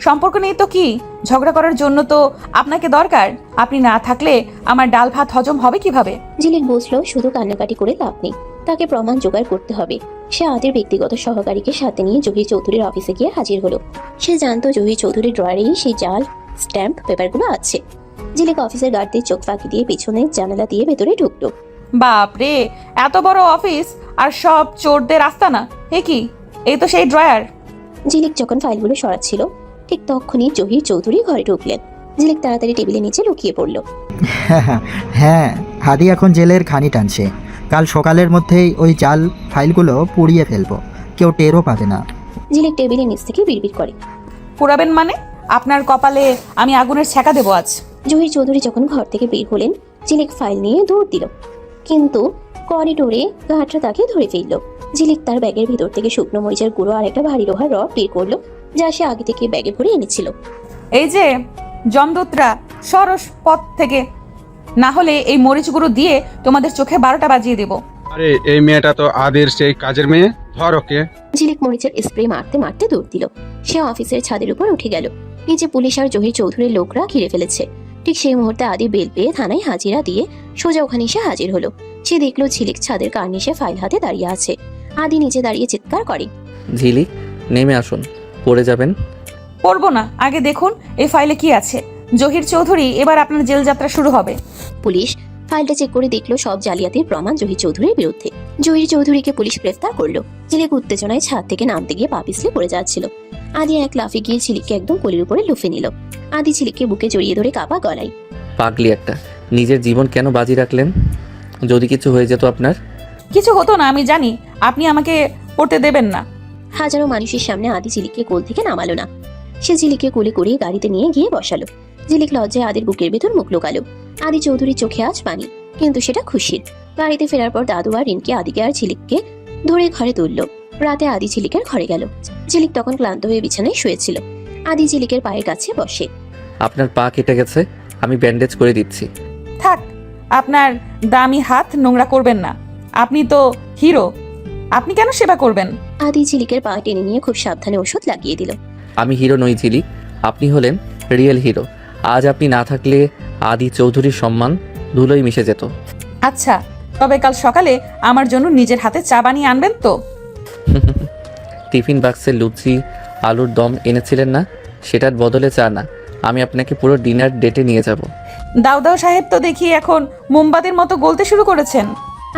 সম্পর্ক নেই তো কি? ঝগড়া করার জন্য তো আপনাকে দরকার। আপনি না থাকলে আমার ডাল ভাত হজম হবে কিভাবে? ঝিলিক বুঝলো শুধু কান্নাকাটি করে লাভ নেই, তাকে প্রমাণ জোগাড় করতে হবে। সে আদির ব্যক্তিগত সহকারীকে সাথে নিয়ে জহির চৌধুরীর অফিসে গিয়ে হাজির হলো। সে জানতো জহির চৌধুরীর ড্রয়ারেই সেই জাল স্ট্যাম্প পেপারগুলো আছে। ঝিলিক অফিসের গার্ডদের চোখ ফাঁকি দিয়ে পিছনে জানালা দিয়ে ভেতরে ঢুকলো। বাপ রে, এত বড় অফিস আর সব চোরদের আস্তানা! এ কি? এই তো সেই ড্রয়ার। ঝিলিক যখন ফাইলগুলো সরাচ্ছিল, ঠিক তখনই জহির চৌধুরী ঘরে ঢুকলেন। ঝিলিক তাড়াতাড়ি টেবিলের নিচে লুকিয়ে পড়ল। হ্যাঁ, আদি এখন জেলের খানি টানছে। কাল সকালের মধ্যেই ওই জাল ফাইলগুলো পুড়িয়ে ফেলবো, কেউ টেরও পাবে না। ঝিলিক টেবিলের নিচ থেকে বিড়বিড় করে, পুরাবেন মানে? আপনার কপালে আমি আগুনের ছ্যাঁকা দেবো আজ। জহির চৌধুরী যখন ঘর থেকে বের হলেন, ঝিলিক ফাইল নিয়ে দৌড় দিল, কিন্তু করিডোরে গাঁটরা তাকে ধরে ফেলল। ঝিলিক তার ব্যাগের ভিতর থেকে শুকনো মরিচের গুঁড়ো আর একটা ভারী লোহার রড বের করলো, যা সে আগে থেকে ব্যাগে ভরে এনেছিল। এই যে জমদূতরা, সরস পথ থেকে, না হলে এই মরিচগুলো দিয়ে তোমাদের চোখে 12টা বাজিয়ে দেব। আরে এই মেয়েটা তো আদের সেই কাজের মেয়ে, ধর ওকে। ঝিলিক মরিচের স্প্রে মারতে মারতে দৌড় দিল। সে অফিসের ছাদের উপর উঠে গেল। নিচে পুলিশ আর জহির চৌধুরীর লোকরা ঘিরে ফেলেছে। ঠিক সেই মুহূর্তে আদি বেল পেয়ে থানায় হাজিরা দিয়ে সোজা ওখানে এসে হাজির হলো। সে দেখলো ঝিলিক ছাদের কার্নিশে ফাইল হাতে দাঁড়িয়ে আছে। আদি নিচে দাঁড়িয়ে চিৎকার করে, ঝিলিক নেমে আসুন, পড়ে যাবেন। পড়বো না, আগে দেখুন এই ফাইলে কি আছে। জহির চৌধুরী, এবার আপনার জেল যাত্রা শুরু হবে। পুলিশ ফাইলটা চেক করে দেখলো সব জালিয়াতির প্রমাণ জহির চৌধুরীর বিরুদ্ধে। জহির চৌধুরীকে পুলিশ গ্রেফতার করলো। ঝিলিক উত্তেজনায় ছাদ থেকে নামতে গিয়ে পা পিছলে পড়ে যাচ্ছিল। আদি এক লাফে গিয়ে ঝিলিককে একদম কোলের উপরে লুফে নিল। আদি ঝিলিককে বুকে জড়িয়ে ধরে কাঁপা গলায়, পাগলি একটা, নিজের জীবন কেন বাজি রাখলেন? যদি কিছু হয়ে যেত আপনার? কিছু হতো না, আমি জানি। আপনি আমাকে পড়তে দেবেন না। হাজারো মানুষের সামনে আদি ঝিলিককে কোল থেকে নামালো না। সে ঝিলিককে কোলে করে গাড়িতে নিয়ে গিয়ে বসালো। ঝিলিক লজ্জায় আদির বুকের ভেতর মুখ লুকালো। আদি চৌধুরীর চোখে আজ পানি, কিন্তু সেটা খুশির। বাড়িতে ফেরার পর দাদু আর রিনকে আদিকে আর ঝিলিককে ধরে ঘরে তুললো। রাতে আদি ঝিলিকের ঘরে গেল। ঝিলিক তখন ক্লান্ত হয়ে বিছানায় শুয়েছিল। আদি ঝিলিকের পায়ের কাছে বসে, আপনার পা কেটে গেছে, আমি ব্যান্ডেজ করে দিচ্ছি। থাক, আপনার দামি হাত নোংরা করবেন না। আপনি তো হিরো, আপনি কেন সেবা করবেন? আদি ঝিলিকের পা টেনে নিয়ে খুব সাবধানে ওষুধ লাগিয়ে দিল। আমি হিরো নই ঝিলিক, আপনি হলেন রিয়েল হিরো। আজ আপনি না থাকলে আদি চৌধুরীর সম্মান ধুলোয় মিশে যেত। আচ্ছা, তবে কাল সকালে আমার জন্য নিজের হাতে চা বানিয়ে আনবেন তো? টিফিন বাক্সে লুচি আলুর দম এনেছিলেন না? সেটার বদলে চা না, আমি আপনাকে পুরো ডিনার ডেটে নিয়ে যাব। দাউদাউ সাহেব তো দেখি এখন মোমবাতির মতো গলতে শুরু করেছেন।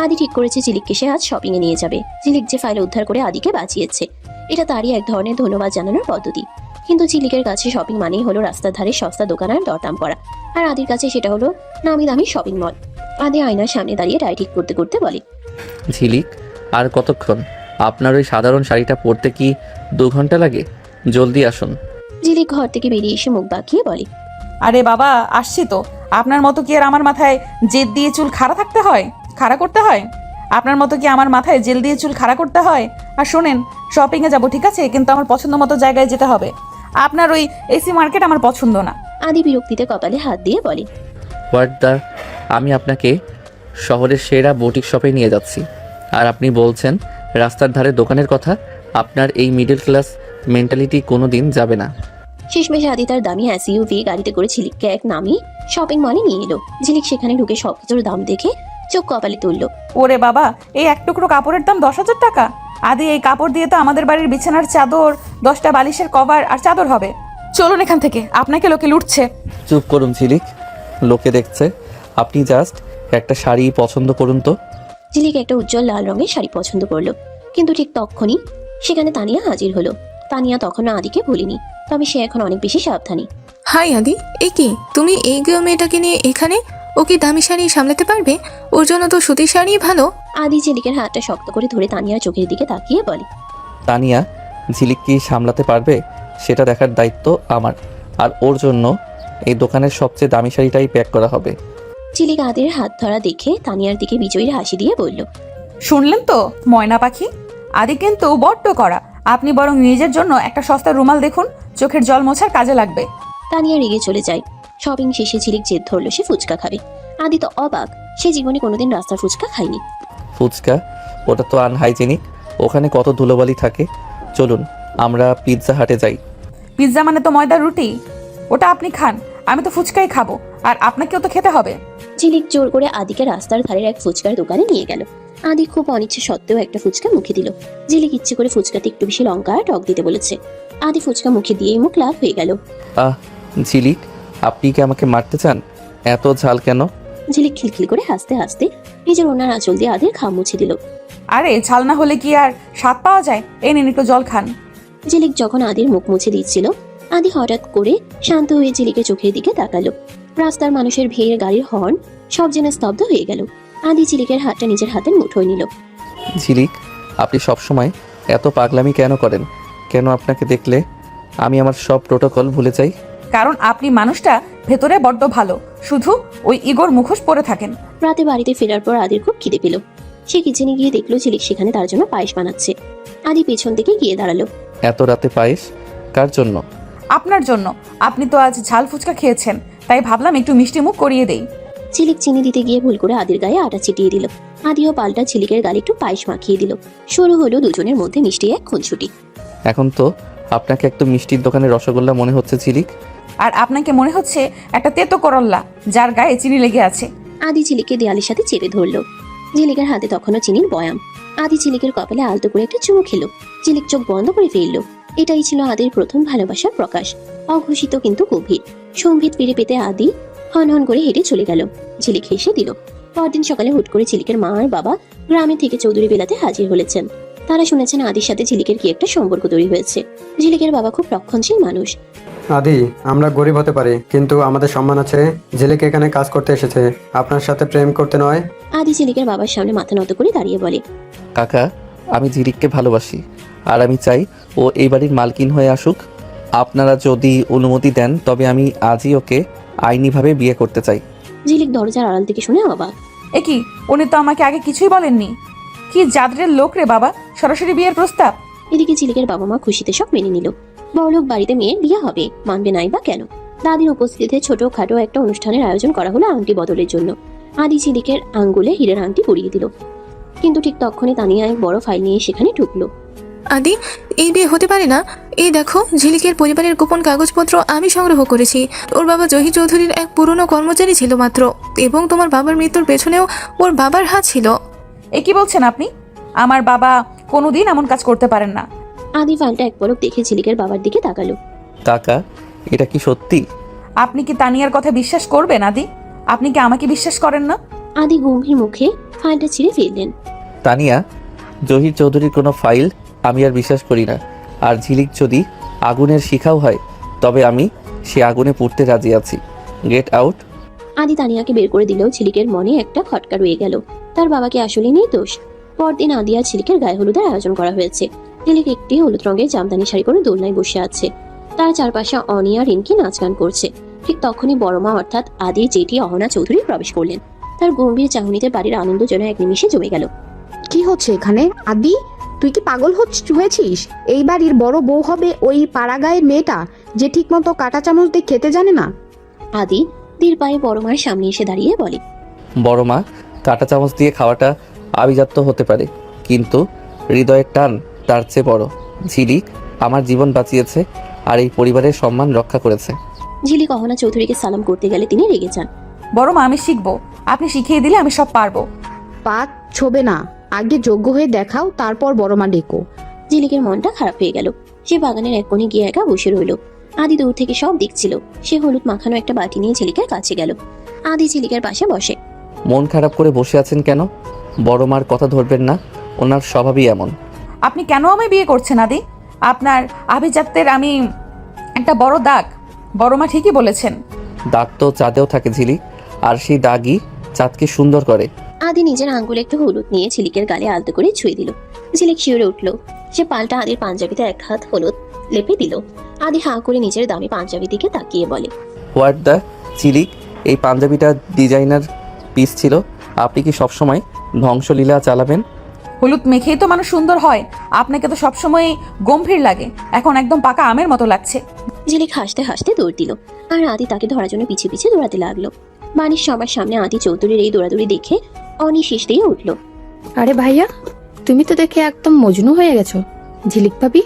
আদি ঠিক করেছে ঝিলিককে সে আজ শপিং এ নিয়ে যাবে। ঝিলিক যে ফাইল উদ্ধার করে আদিকে বাঁচিয়েছে, এটা তারই এক ধরনের ধন্যবাদ জানানোর পদ্ধতি। কিন্তু ঝিলিকের কাছে শপিং মানেই হলো রাস্তার ধারে সস্তা দোকান আর দরদাম করা, আর আদির কাছে সেটা হলো নামি দামি শপিং মল। আদি আয়নার সামনে দাঁড়িয়ে ডাই ঠিক করতে করতে বলে, ঝিলিক আর কতক্ষণ? আপনার ওই সাধারণ শাড়িটা পরতে কি 2 ঘন্টা লাগে? জলদি আসুন। ঝিলিক ঘর থেকে বেরিয়ে এসে মুখ বাঁকিয়ে বলে, আরে বাবা, আসছি তো। আপনার মতো কি আর আমার মাথায় জেল দিয়ে চুল খাড়া থাকতে হয়, খাড়া করতে হয়? আপনার মতো কি আমার মাথায় জেল দিয়ে চুল খাড়া করতে হয়? আর শোনেন, শপিংয়ে যাব ঠিক আছে, কিন্তু আমার পছন্দ মতো জায়গায় যেতে হবে। আপনার ওই এসি মার্কেট আমার পছন্দ না। আদি বিরক্তিতে কপালে হাত দিয়ে বলে, হোয়াট দ্য, আমি আপনাকে শহরের সেরা বুটিক শপে নিয়ে যাচ্ছি, আর আপনি বলছেন রাস্তার ধারে দোকানের কথা? আপনার এই মিডল ক্লাস মেন্টালিটি কোনো দিন যাবে না। শেষমেশে আদি তার দামি এসইউভি গাড়িতে করে ঝিলিককে এক নামি শপিং মলে নিয়ে এলো। ঝিলিক সেখানে ঢুকে সবকিছুর দাম দেখে চোখ কপালে তুললো। ওরে বাবা, এই এক টুকরো কাপড়ের দাম 10,000 টাকা! আদি, এই কাপড় দিয়ে তো আমাদের বাড়ির বিছানার চাদর, 10টা বালিশের কভার আর চাদর হবে। চলুন এখান থেকে, আপনাকে লোকে লুটছে। চুপ করুন ঝিলিক, লোকে দেখছে। আপনি জাস্ট একটা শাড়ি পছন্দ করুন তো। ঝিলিক একটা উজ্জ্বল লাল রঙের শাড়ি পছন্দ করলো, কিন্তু ঠিক তখনই সেখানে তানিয়া হাজির হলো। তানিয়া তখনও আদিকে ভুলিনি, তবে সে এখন অনেক বেশি সাবধানী। হাই আদি, এ কি তুমি এই মেয়েটাকে নিয়ে এখানে? ও কি দামি শাড়ি সামলাতে পারবে? ওর জন্য তো সুতির শাড়ি ভালো। আদি ঝিলিকের হাতটা শক্ত করে ধরে তানিয়ার চোখের দিকে তাকিয়ে বলে, তানিয়া, ঝিলিক কি সামলাতে পারবে সেটা দেখার দায়িত্ব আমার। আর ওর জন্য এই দোকানের সবচেয়ে দামি শাড়িটাই প্যাক করা হবে। ঝিলিক আদির হাত ধরা দেখে তানিয়ার দিকে বিজয়ীর হাসি দিয়ে বলল, শুনলেন তো ময়না পাখি, আদি কিন্তু বড্ড করা। আপনি বরং নিজের জন্য একটা সস্তা রুমাল দেখুন, চোখের জল মোছার কাজে লাগবে। তানিয়া রেগে চলে যায়। শপিং শেষে ঝিলিক জেদ ধরলো সে ফুচকা খাবে। আদি তো অবাক, সে জীবনে কোনোদিন রাস্তার ফুচকা খায়নি। ফুচকা? ওটা তো আনহাইজেনিক, ওখানে কত ধুলোবালি থাকে। চলুন আমরা পিৎজা হাটে যাই। পিৎজা মানে তো ময়দার রুটি, ওটা আপনি খান, আমি তো ফুচকাই খাবো, আর আপনাকেও তো খেতে হবে। ঝিলিক জোর করে আদিকে রাস্তার ধারের এক ফুচকার দোকানে নিয়ে গেল। আদি খুব অনিচ্ছা সত্ত্বেও একটা ফুচকা মুখে দিল। ঝিলিক ইচ্ছে করে ফুচকাতে একটু বেশি লঙ্কা আর টক দিতে বলেছে। আদি ফুচকা মুখে দিয়েই মুখ লাল হয়ে গেল। ঝিলিক, আপনি কি আমাকে মারতে চান? এত ঝাল কেন? ঝিলিক খিলখিল করে হাসতে হাসতে নিজের ওনার আঁচল দিয়ে আদির ঘাম মুছে দিল। আরে ঝাল না হলে কি আর স্বাদ পাওয়া যায়? এই নিন একটু জল খান। ঝিলিক যখন আদির মুখ মুছে দিচ্ছিল, আদি হঠাৎ করে শান্ত হয়ে ঝিলিকের চোখের দিকে তাকালো। রাস্তার মানুষের ভিড়, গাড়ির হর্ন সব যেন স্তব্ধ হয়ে গেল। আদি ঝিলিকের হাতটা নিজের হাতের মুঠোয় নিল। ঝিলিক, আপনি সবসময় এত পাগলামি কেন করেন? কেন আপনাকে দেখলে আমি আমার সব প্রোটোকল ভুলে যাই? কারণ আপনি মানুষটা ভেতরে বড্ড ভালো, শুধু ওই ইগোর মুখোশ পরে থাকেন। রাতে বাড়িতে ফেরার পর আদির খুব খিদে পেল। সে কিচেনে গিয়ে দেখলো ঝিলিক সেখানে তার জন্য পায়েস বানাচ্ছে। আদি পেছন থেকে গিয়ে দাঁড়ালো। এত রাতে পায়েস কার জন্য? আপনার জন্য। আপনি তো আজ ঝাল ফুচকা খেয়েছেন, তাই ভাবলাম একটু মিষ্টি মুখ করিয়ে দেই। ঝিলিক চিনি দিতে গিয়ে ভুল করে আদির গায়ে আটা ছিটিয়ে দিল। আদিও পাল্টা ঝিলিকের গালে একটু পায়েস মাখিয়ে দিল। শুরু হলো দুজনের মধ্যে মিষ্টি এক খুনছুটি। এখন তো আপনাকে একদম মিষ্টির দোকানের রসগোল্লা মনে হচ্ছে ঝিলিক। আর আপনাকে মনে হচ্ছে একটা তেতো করল্লা যার গায়ে চিনি লেগে আছে। আদি ঝিলিককে দেয়ালের সাথে চেপে ধরলো। ঝিলিকের হাতে তখনও চিনির বয়াম। আদি ঝিলিকের কপালে আলতো করে একটা চুমু খেলো। ঝিলিক চোখ বন্ধ করে ফেললো। এটাই ছিল আদির প্রথম ভালোবাসার প্রকাশ, অঘোষিত কিন্তু গভীর। সম্ভিত ফিরে পেতে আদি হন হন করে হেঁটে চলে গেল। ঝিলিক হেসে দিল। পরদিন সকালে হুট করে ঝিলিকের মা আর বাবা গ্রামে থেকে চৌধুরী বেলাতে হাজির হয়েছেন। তারা শুনেছেন আদির সাথে ঝিলিকের কি একটা সম্পর্ক তৈরি হয়েছে। ঝিলিকের বাবা খুব রক্ষণশীল মানুষ। আদি, আমরা গরিব হতে পারি, কিন্তু আমাদের সম্মান আছে। ঝিলিক এখানে কাজ করতে এসেছে, আপনার সাথে প্রেম করতে নয়। আদি ঝিলিকের বাবার সামনে মাথা নত করে দাঁড়িয়ে বলে, কাকা, আমি ঝিলিককে ভালোবাসি, আর আমি চাই ও এই বাড়ির মালকিন হয়ে আসুক। আপনারা যদি অনুমতি দেন তবে আমি আজই ওকে আইনিভাবে বিয়ে করতে চাই। ঝিলিক দরজার আড়াল থেকে শুনে অবাক। এ কি, উনি তো আমাকে আগে কিছুই বলেননি। কি জাদরের লোক রে বাবা, সরাসরি বিয়ের প্রস্তাব। এদিকে ঝিলিকের বাবা মা খুশিতে সব মেনে নিল। বড়লোক বাড়িতে মেয়ের বিয়ে হবে, মানবে নাই বা কেন। দাদির উপস্থিতিতে ছোটখাটো একটা অনুষ্ঠানের আয়োজন করা হলো আংটি বদলের জন্য। আদি ঝিলিকের আঙ্গুলে হীরের আংটি পরিয়ে দিল। কিন্তু ঠিক তখনই তানিয়া এক বড় ফাইল নিয়ে সেখানে ঢুকলো। আদি, এই বিয়ে হতে পারে না। এই দেখো, ঝিলিকের পরিবারের গোপন কাগজপত্র আমি সংগ্রহ করেছি। ওর বাবা জহির চৌধুরীর এক পুরনো কর্মচারী ছিল মাত্র, এবং তোমার বাবার মৃত্যুর পেছনেও ওর বাবার হাত ছিল। এ কি বলছেন আপনি? আমার বাবা কোনোদিন এমন কাজ করতে পারেন না। আদি ফাইলটা এক পলক দেখে ঝিলিকের বাবার দিকে তাকালো। কাকা, এটা কি সত্যি? আপনি কি তানিয়ার কথা বিশ্বাস করবেন আদি? আপনি কি আমাকে বিশ্বাস করেন না? আদি গম্ভীর মুখে ফাইলটা ছিঁড়ে ফেললেন। তানিয়া, জহির চৌধুরীর কোনো ফাইল আমি আর বিশ্বাস করি না। আর ঝিলিক যদি আগুনের শিখাও হয় তবে আমি সে আগুনে পুড়তে রাজি আছি। Get out. আদি তানিয়াকে বের করে দিলেও ঝিলিকের মনে একটা খটকা রয়ে গেল। তার বাবাকে আসলে নেই দোষ। পরদিন আদি আর ঝিলিকের গায়ে হলুদের আয়োজন করা হয়েছে। ঝিলিক একটি হলুদ রঙের জামদানি শাড়ি পরে দোলনায় বসে আছে। তার চারপাশে অনি আর রিনকি নাচ গান করছে। ঠিক তখনই বড়মা অর্থাৎ আদির জেঠি অহনা চৌধুরী প্রবেশ করলেন। তার গম্ভীর চাহনিতে বাড়ির আনন্দ যেন এক নিমিষে জমে গেল। কি হচ্ছে এখানে? আদি, তুই কি পাগল হয়েছিস? এই বাড়ির বড় বউ হবে ওই পাড়াগাঁয়ের মেয়েটা যে ঠিক মতো কাঁটা চামচ দিয়ে খেতে জানে না। আদি ধীর পায়ে বড়মার সামনে এসে দাঁড়িয়ে বলে, বড় মা, কাঁটা চামচ দিয়ে খাওয়াটা আভিজাত্য হতে পারে, কিন্তু হৃদয়ের টান তার চেয়ে বড়। ঝিলিক আমার জীবন বাঁচিয়েছে আর এই পরিবারের সম্মান রক্ষা করেছে। ঝিলিক অহনা চৌধুরীকে সালাম করতে গেলে তিনি রেগে যান। বড় মা, আমি শিখবো, আপনি শিখিয়ে দিলে আমি সব পারবো। পাত ছোবে না, আগে যোগ্য হয়ে দেখাও, তারপর বড় মা ডেকো। ঝিলিকের মনটা খারাপ হয়ে গেল। সে বাগানের এক কোণে গিয়ে একা বসে রইল। আদি দূর থেকে সব দেখছিল। সে হলুদ মাখানো একটা বাটি নিয়ে ঝিলিকের কাছে গেল। আদি ঝিলিকের পাশে বসে। মন খারাপ করে বসে আছেন কেন? বড় মার কথা ধরবেন না, ওনার স্বভাবই এমন। আপনি কেন আমায় বিয়ে করছেন আদি? আপনার আভিজাত্যের আমি একটা বড় দাগ। বড় মা ঠিকই বলেছেন। দাগ তো চাঁদেও থাকে ঝিলিক, আর সেই দাগই চাঁদকে সুন্দর করে। আদি নিজের আঙ্গুলে একটু হলুদ নিয়ে ঝিলিকের গালে আলতো করে ছুঁয়ে দিল। ঝিলিক শিউরে উঠল। সে পাল্টা আদির পাঞ্জাবিতে এক হাত হলুদ লেপে দিল। আদি হাঁ করে নিজের দামি পাঞ্জাবির দিকে তাকিয়ে বলে, হোয়াট দ্য ঝিলিক, এই পাঞ্জাবিটা ডিজাইনার পিস ছিল। আপনি কি সবসময় ধ্বংসলীলা চালাবেন? হলুদ মেখেই তো মানুষ সুন্দর হয়। আপনাকে তো সবসময় গম্ভীর লাগে, এখন একদম পাকা আমের মতো লাগছে। ঝিলিক হাসতে হাসতে দৌড় দিল, আর আদি তাকে ধরার জন্য পিছিয়ে পিছিয়ে দৌড়াতে লাগলো। বাড়ির সবার সামনে আদি চৌধুরীর এই দৌড়াদৌড়ি দেখে অনি শেষ দিয়ে উঠল। আরে ভাইয়া, তুমি তো দেখে একদম মজনু হয়ে গেছো। ঝিলিক ভাবি,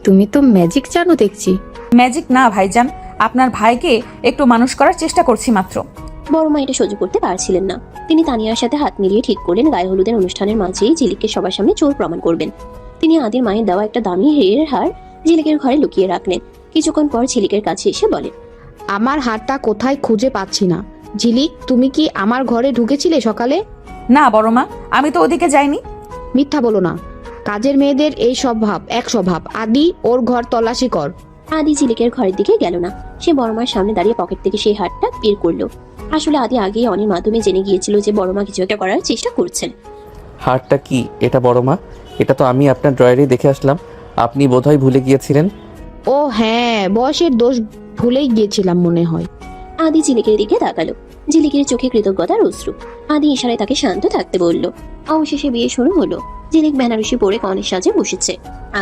তুমি তো ম্যাজিক জানো দেখছি। ম্যাজিক না ভাইজান, আপনার ভাইকে একটু মানুষ করার চেষ্টা করছি মাত্র। বড় মা এটা সহ্য করতে পারছিলেন না। তিনি তানিয়ার সাথে হাত মিলিয়ে ঠিক করলেন গায়ে হলুদের অনুষ্ঠানের মাঝেই ঝিলিককে সবার সামনে চোর প্রমাণ করবেন। তিনি আদির মায়ের দেওয়া একটা দামি হীরের হার ঝিলিকের ঘরে লুকিয়ে রাখলেন। কিছুক্ষণ পর ঝিলিকের কাছে এসে বলে, আমার হারটা কোথায় খুঁজে পাচ্ছি না। ঝিলিক, তুমি কি আমার ঘরে ঢুকেছিলে সকালে? না বড় মা, আমি তো ওদিকে যাইনি। মিথ্যা বলো না। কাজের মেয়েদের এই স্বভাব, এক স্বভাব। আদি, ওর ঘর তল্লাশি কর। আদি ঝিলিকের ঘরের দিকে গেল না। সে বড় মার সামনে দাঁড়িয়ে পকেট থেকে সেই হারটা বের করলো। আসলে আদি আগেই অনির মাধ্যমে জেনে গিয়েছিল যে বড় মা কিছু একটা করার চেষ্টা করছেন। হারটা কি এটা বড় মা? এটা তো আমি আপনার ড্রয়ারে দেখে আসলাম, আপনি বোধহয় ভুলে গিয়েছিলেন। ও হ্যাঁ, বয়সের দোষ ভুলেই গিয়েছিলাম মনে হয়। আদি ঝিলিকের দিকে তাকালো। ঝিলিকের চোখে কৃতজ্ঞতার অশ্রু। আদি ইশারায় তাকে শান্ত থাকতে বলল। অবশেষে বিয়ে শুরু হলো। ঝিলিক বেনারসি পরে কনের সাজে বসেছে।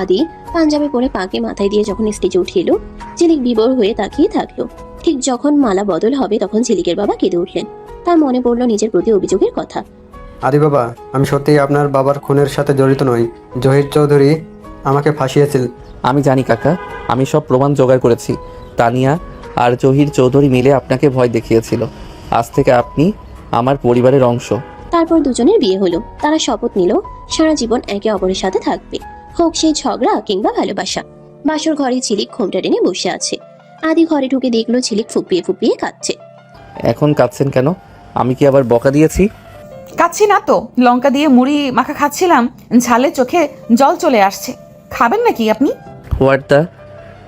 আদি পাঞ্জাবি পরে পাকে মাথায় দিয়ে যখন স্টেজে উঠে এলো, ঝিলিক বিবর হয়ে তাকিয়ে থাকলো। ঠিক যখন মালা বদল হবে তখন ঝিলিকের বাবা কেঁদে উঠলেন। তার মনে পড়লো নিজের প্রতি অভিযোগের কথা। আদি বাবা, আমি সত্যিই আপনার বাবার খুনের সাথে জড়িত নই। জহির চৌধুরী আমাকে ফাঁসিয়েছিল। আমি জানি কাকা, আমি সব প্রমাণ জোগাড় করেছি। তানিয়া আর জহির চৌধুরী মিলে আপনাকে ভয় দেখিয়েছিল। আজ থেকে আপনি আমার পরিবারের অংশ। তারপর দুজনের বিয়ে হলো। তারা শপথ নিল সারা জীবন একে অপরের সাথে থাকবে, হোক সেই ঝগড়া কিংবা ভালোবাসা। বাসর ঘরে ঝিলিক ঘোমটা টেনে বসে আছে। আদি ঘরে ঢুকে দেখলো ঝিলিক ফুপিয়ে ফুপিয়ে কাঁদছে। এখন কাঁদছেন কেন? আমি কি আবার বকা দিয়েছি? কাচ্ছি না তো, লঙ্কা দিয়ে মুড়ি মাখা খাচ্ছিলাম, ঝালে চোখে জল চলে আসছে। খাবেন নাকি আপনি? হোয়াট দ্য,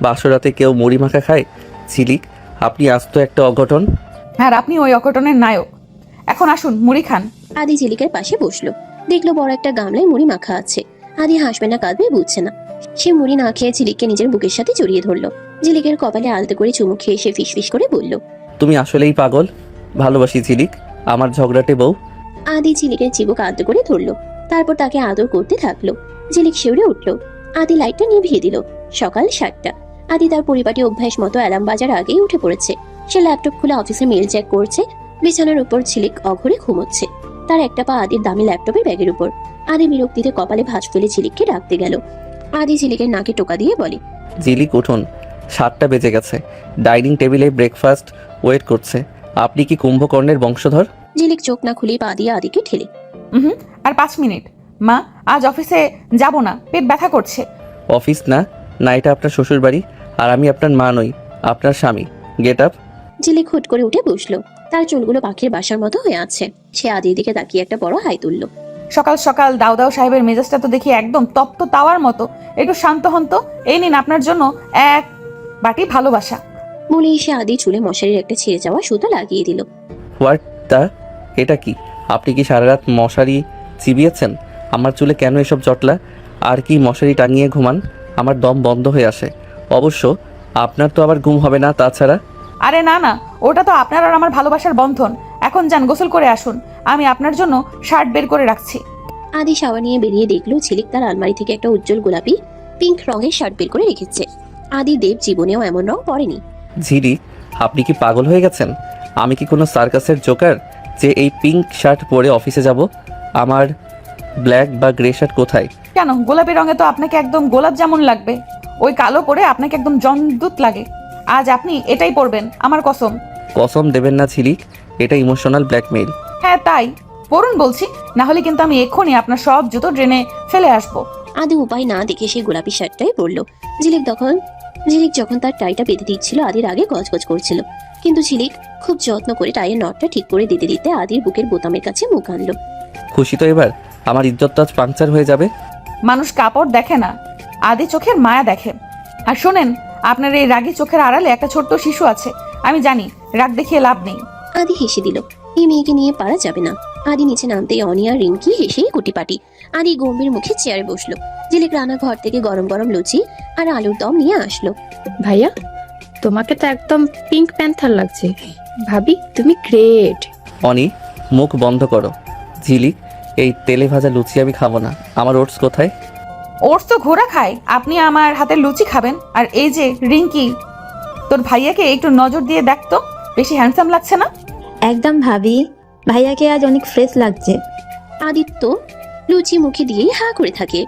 বাসরাতে কেউ মুড়ি মাখা খায়? ঝিলিক, আপনি আস্ত একটা অঘটন। আর আপনি ওই অঘটনের নায়ক। এখন আসুন মুড়ি খান। আদি ঝিলিকের পাশে বসলো। দেখলো বড় একটা গামলায় মুড়ি মাখা আছে। আদি হাসবে না কাঁদবে বুঝছে না। সে মুড়ি না খেয়ে ঝিলিককে নিজের বুকের সাথে জড়িয়ে ধরলো। ঝিলিকের কপালে আলতো করে চুমু খেয়ে সে ফিসফিস করে বলল, তুমি আসলেই পাগল। ভালোবাসি ঝিলিক, আমার ঝগড়াটে বউ। আদি ঝিলিকের চিবুক আলতো করে ধরলো। তারপর তাকে আদর করতে থাকলো। ঝিলিক শিউরে উঠলো। আদি লাইটটা নিভিয়ে দিল। সকাল 7টা। আদি তার পরিপাটি অভ্যাস মতো অ্যালার্ম বাজার আগেই উঠে পড়েছে। সে ল্যাপটপ খুলে অফিসে মেল চেক করছে। বিছানার উপর ঝিলিক অঘরে ঘুমোচ্ছে। তার একটা পা আদির দামি ল্যাপটপের ব্যাগের উপর। আদি বিরক্তিতে কপালে ভাঁজ ফেলে ঝিলিককে ডাকতে গেল। আদি ঝিলিকের নাকে টোকা দিয়ে বলে, ঝিলিক উঠুন, 7টা বেজে গেছে। ডাইনিং টেবিলে ব্রেকফাস্ট ওয়েট করছে। আপনি কি কুম্ভকর্ণের বংশধর? ঝিলিক চোখ না খুলে পা দিয়ে আদিকে ঠেলে, আর 5 মিনিট। মা, আজ অফিসে যাব না, পেট ব্যথা করছে। অফিস না, না এটা আপনার শ্বশুর বাড়ি, আর আমি আপনার মা নই, আপনার স্বামী। Get up. ঝিলিক হুট করে উঠে বসলো। তার চুলগুলো পাখির বাসার মতো হয়ে আছে। সে আদির দিকে তাকিয়ে একটা বড় হাই তুললো। সকাল সকাল দাউদাউ সাহেবের মেজাজটা তো দেখি একদম তপ্ত তাওয়ার মতো। একটু শান্ত হন তো। এই নিন আপনার জন্য এক বাটি ভালোবাসা। বলে সে আদি চুলে মশারির একটা ছিঁড়ে যাওয়া সুতো লাগিয়ে দিল। হোয়াট দ্য, এটা কি? আপনি কি সারা রাত মশারি চিবিয়েছেন? আমার চুলে কেন এসব জটলা? আর কি মশারি টাঙিয়ে ঘুমান? আমার দম বন্ধ হয়ে আসে। অবশ্য আপনার তো আবার ঘুম হবে না তাছাড়া। আরে না না, ওটা তো আপনার আর আমার ভালোবাসার বন্ধন। এখন যান, গোসল করে আসুন। আমি আপনার জন্য শার্ট বের করে রাখছি। আদি শাওয়ার নিয়ে বেরিয়ে দেখলো ঝিলিক তার আলমারি থেকে একটা উজ্জ্বল গোলাপি পিঙ্ক রঙের শার্ট বের করে রেখেছে। আদি দেব জীবনেও এমন রং পরেনি। ঝিলিক, আপনি কি পাগল হয়ে গেছেন? আমি কি কোনো সার্কাসের জোকার যে এই পিঙ্ক শার্ট পরে অফিসে যাব? আমার ব্ল্যাক বা গ্রে শার্ট কোথায়? কেন, গোলাপি রঙে তো আপনাকে একদম গোলাপ জামুন লাগবে। ওই কালো পরে আপনাকে একদম জমদূত লাগে। আজ আপনি এটাই পরবেন, আমার কসম। কসম দেবেন না ঝিলিক, এটা ইমোশনাল ব্ল্যাকমেইল। হ্যাঁ তাই পরুন বলছি, না হলে কিন্তু আমি এক্ষুনি আপনার সব জুতো ড্রেনে ফেলে আসবো। আদি উপায় না দেখে সেই গোলাপি শার্টটাই পরলো। ঝিলিক যখন তার টাইটা বেঁধে দিচ্ছিল আদির আগে গজগজ করছিল, কিন্তু ঝিলিক খুব যত্ন করে টাইয়ের নটটা ঠিক করে দিতে দিতে আদির বুকের বোতামের কাছে মুখ আনলো। খুশি তো এবার? আমার ইজ্জতটা আজ পাংচার হয়ে যাবে। মানুষ কাপড় দেখে না, আদি চোখের মায়া দেখে। আর শোনেন, আপনার এই রাগী চোখের আড়ালে একটা ছোট্ট শিশু আছে। আমি জানি রাগ দেখিয়ে লাভ নেই। আদি হেসে দিল। এই মেয়েকে নিয়ে পারা যাবে না। আদি নিচে নামতেই অনি আর রিঙ্কি হেসে কুটিপাটি। আদি গম্ভীর মুখে চেয়ারে বসলো। ঝিলিক রান্নাঘর থেকে গরম গরম লুচি আর আলুর দম নিয়ে আসলো। ভাইয়া, তোমাকে তো একদম পিঙ্ক প্যান্থার লাগছে। ভাবি, তুমি গ্রেট। অনি, মুখ বন্ধ করো। ঝিলিক, এই তেলে ভাজা লুচি আমি খাবো না। আমার ওটস কোথায়? ওটস তো ঘোড়া খায়, আপনি আমার হাতের লুচি খাবেন। আর এই যে রিঙ্কি, তোর ভাইয়াকে একটু নজর দিয়ে দেখতো, বেশি হ্যান্ডসাম লাগছে না? একদম ভাবি, ভাইয়াকে আজ অনেক ফ্রেশ লাগছে। আদিত্য লুচি মুখে দিয়েই হা করে থাকে।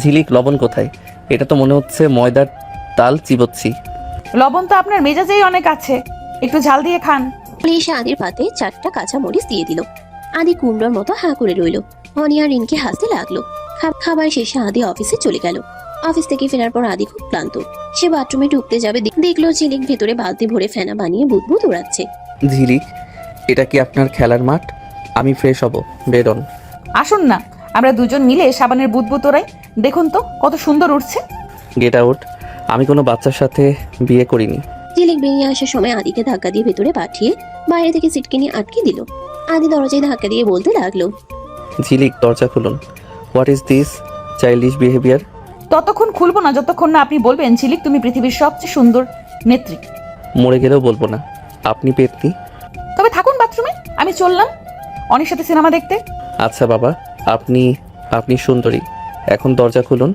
ঝিলিক, লবণ কোথায়? এটা তো মনে হচ্ছে ময়দার তাল চিবোচ্ছি। লবণ তো আপনার মেজাজেই অনেক আছে, একটু ঝাল দিয়ে খান। এসে আদির পাতে 4টা কাঁচা মরিচ দিয়ে দিল। আদি কুমড়োর মতো হা করে রইল। অনি আর রিনকে হাসতে লাগলো। খাবার শেষে আদি অফিসে চলে গেল। অফিস থেকে ফেরার পর আদি খুব ক্লান্ত। সে বাথরুমে ঢুকতে যাবে, দেখলো ঝিলিক ভেতরে বালতি ভরে ফেনা বানিয়ে বুদবুদ উড়াচ্ছে। ঝিলিক, এটা কি আপনার খেলার মাঠ? আমি ফ্রেশ হব, বেরোন। আসুন না, আমরা দুজন মিলে সাবানের বুদবুদ ওড়াই। দেখুন তো কত সুন্দর উঠছে। Get out. আমি কোনো বাচ্চার সাথে বিয়ে করিনি। ঝিলিক বেরিয়ে আসার সময় আদিকে ধাক্কা দিয়ে ভেতরে পাঠিয়ে বাইরে থেকে সিটকিনি আটকে দিল। আদি দরজায় ধাক্কা দিয়ে বলতে লাগলো, ঝিলিক, দরজা খুলুন। What is this childish behaviour? ততক্ষণ খুলবো না যতক্ষণ না আপনি বলবেন ঝিলিক তুমি পৃথিবীর সবচেয়ে সুন্দর নেত্রী। মরে গেলেও বলবো না আপনি পেতনি। তবে থাকুন বাথরুমে, আমি চললাম অনেক সাথে সিনেমা দেখতে। আচ্ছা বাবা, আপনি সুন্দরী। এখন দরজা খুলুন।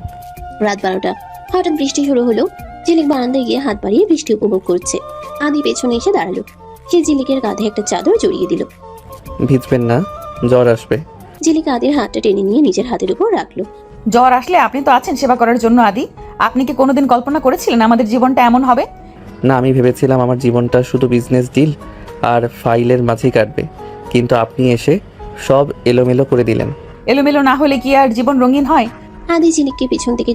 রাত 12টা। হঠাৎ বৃষ্টি শুরু হলো। ঝিলিক বারান্দায় গিয়ে হাত বাড়িয়ে বৃষ্টি উপভোগ করছে। আদি পেছনে এসে দাঁড়ালো। সে ঝিলিকের কাঁধে একটা চাদর জড়িয়ে দিল। ভিজবেন না, জ্বর আসবে। ঝিলিক আদির হাতটা টেনে নিয়ে নিজের হাতের উপর রাখলো। জ্বর আসলে আপনি তো আছেন সেবা করার জন্য। আদি, আপনি কি কোনোদিন কল্পনা করেছিলেন আমাদের জীবনটা এমন হবে? না, আমি ভেবেছিলাম আমার জীবনটা শুধু বিজনেস ডিল আর ফাইলের মাঝেই কাটবে, কিন্তু আপনি এসে সব এলোমেলো করে দিলেন। এলোমেলো না হলে কি আর জীবন রঙিন হয়? আদি ঝিলিককে পেছন থেকে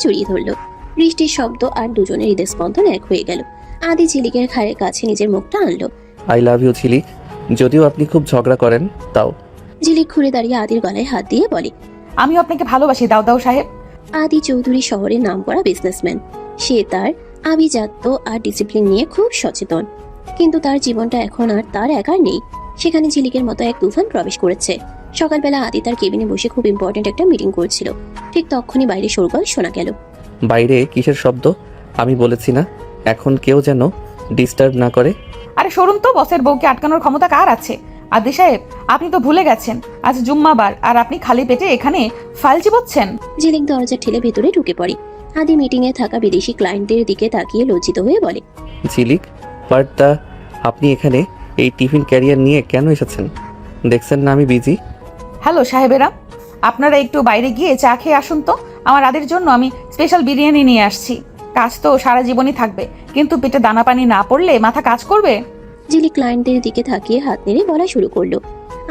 জড়িয়ে ধরলো। বৃষ্টির শব্দ আর দুজনের হৃদস্পন্দন এক হয়ে গেল। আদি ঝিলিকের ঘাড়ের কাছে নিজের মুখটা আনলো। আই লাভ ইউ ঝিলিক, যদিও আপনি খুব ঝগড়া করেন তাও। ঝিলিক ঘুরে দাঁড়িয়ে আদির গলায় হাত দিয়ে বলে, আমিও আপনাকে ভালোবাসি দাউদাউ সাহেব। আদি চৌধুরী শহরের নামকরা বিজনেসম্যান। সে তার আভিজাত্য আর ডিসিপ্লিন নিয়ে খুব সচেতন, কিন্তু তার জীবনটা এখন আর তার একার নেই। সেখানে ঝিলিকের মতো এক তুফান প্রবেশ করেছে। সকালবেলা আদি তার কেবিনে বসে খুব ইম্পর্টেন্ট একটা মিটিং করছিল। ঠিক তখনই বাইরে শোরগোল শোনা গেল। বাইরে কিসের শব্দ? আমি বলেছি না এখন কেউ যেন ডিস্টার্ব না করে। আরে সরুন তো, বসের বউকে আটকানোর ক্ষমতা কার আছে? আদি সাহেব, আপনি তো ভুলে গেছেন আজ জুম্মাবার, আর আপনি খালি পেটে এখানে ফাইল চিবোচ্ছেন। ঝিলিক দরজা ঠেলে ভেতরে ঢুকে পড়ে। আদি মিটিং এ থাকা বিদেশি ক্লায়েন্টদের দিকে তাকিয়ে লজ্জিত হয়ে বলে, ঝিলিক, বার্তা, আপনি এখানে এই টিফিন ক্যারিয়ার নিয়ে কেন এসেছেন? দেখছেন না আমি বিজি। হ্যালো সাহেবেরা, আপনারা একটু বাইরে গিয়ে চা খেয়ে আসুন তো। আমার আদির জন্য আমি স্পেশাল বিরিয়ানি নিয়ে আসছি। কাজ তো সারা জীবনই থাকবে, কিন্তু পেটে দানা পানি না পড়লে মাথা কাজ করবে? ঝিলিক ক্লায়েন্টদের দিকে তাকিয়ে হাত নেড়ে বলা শুরু করলো।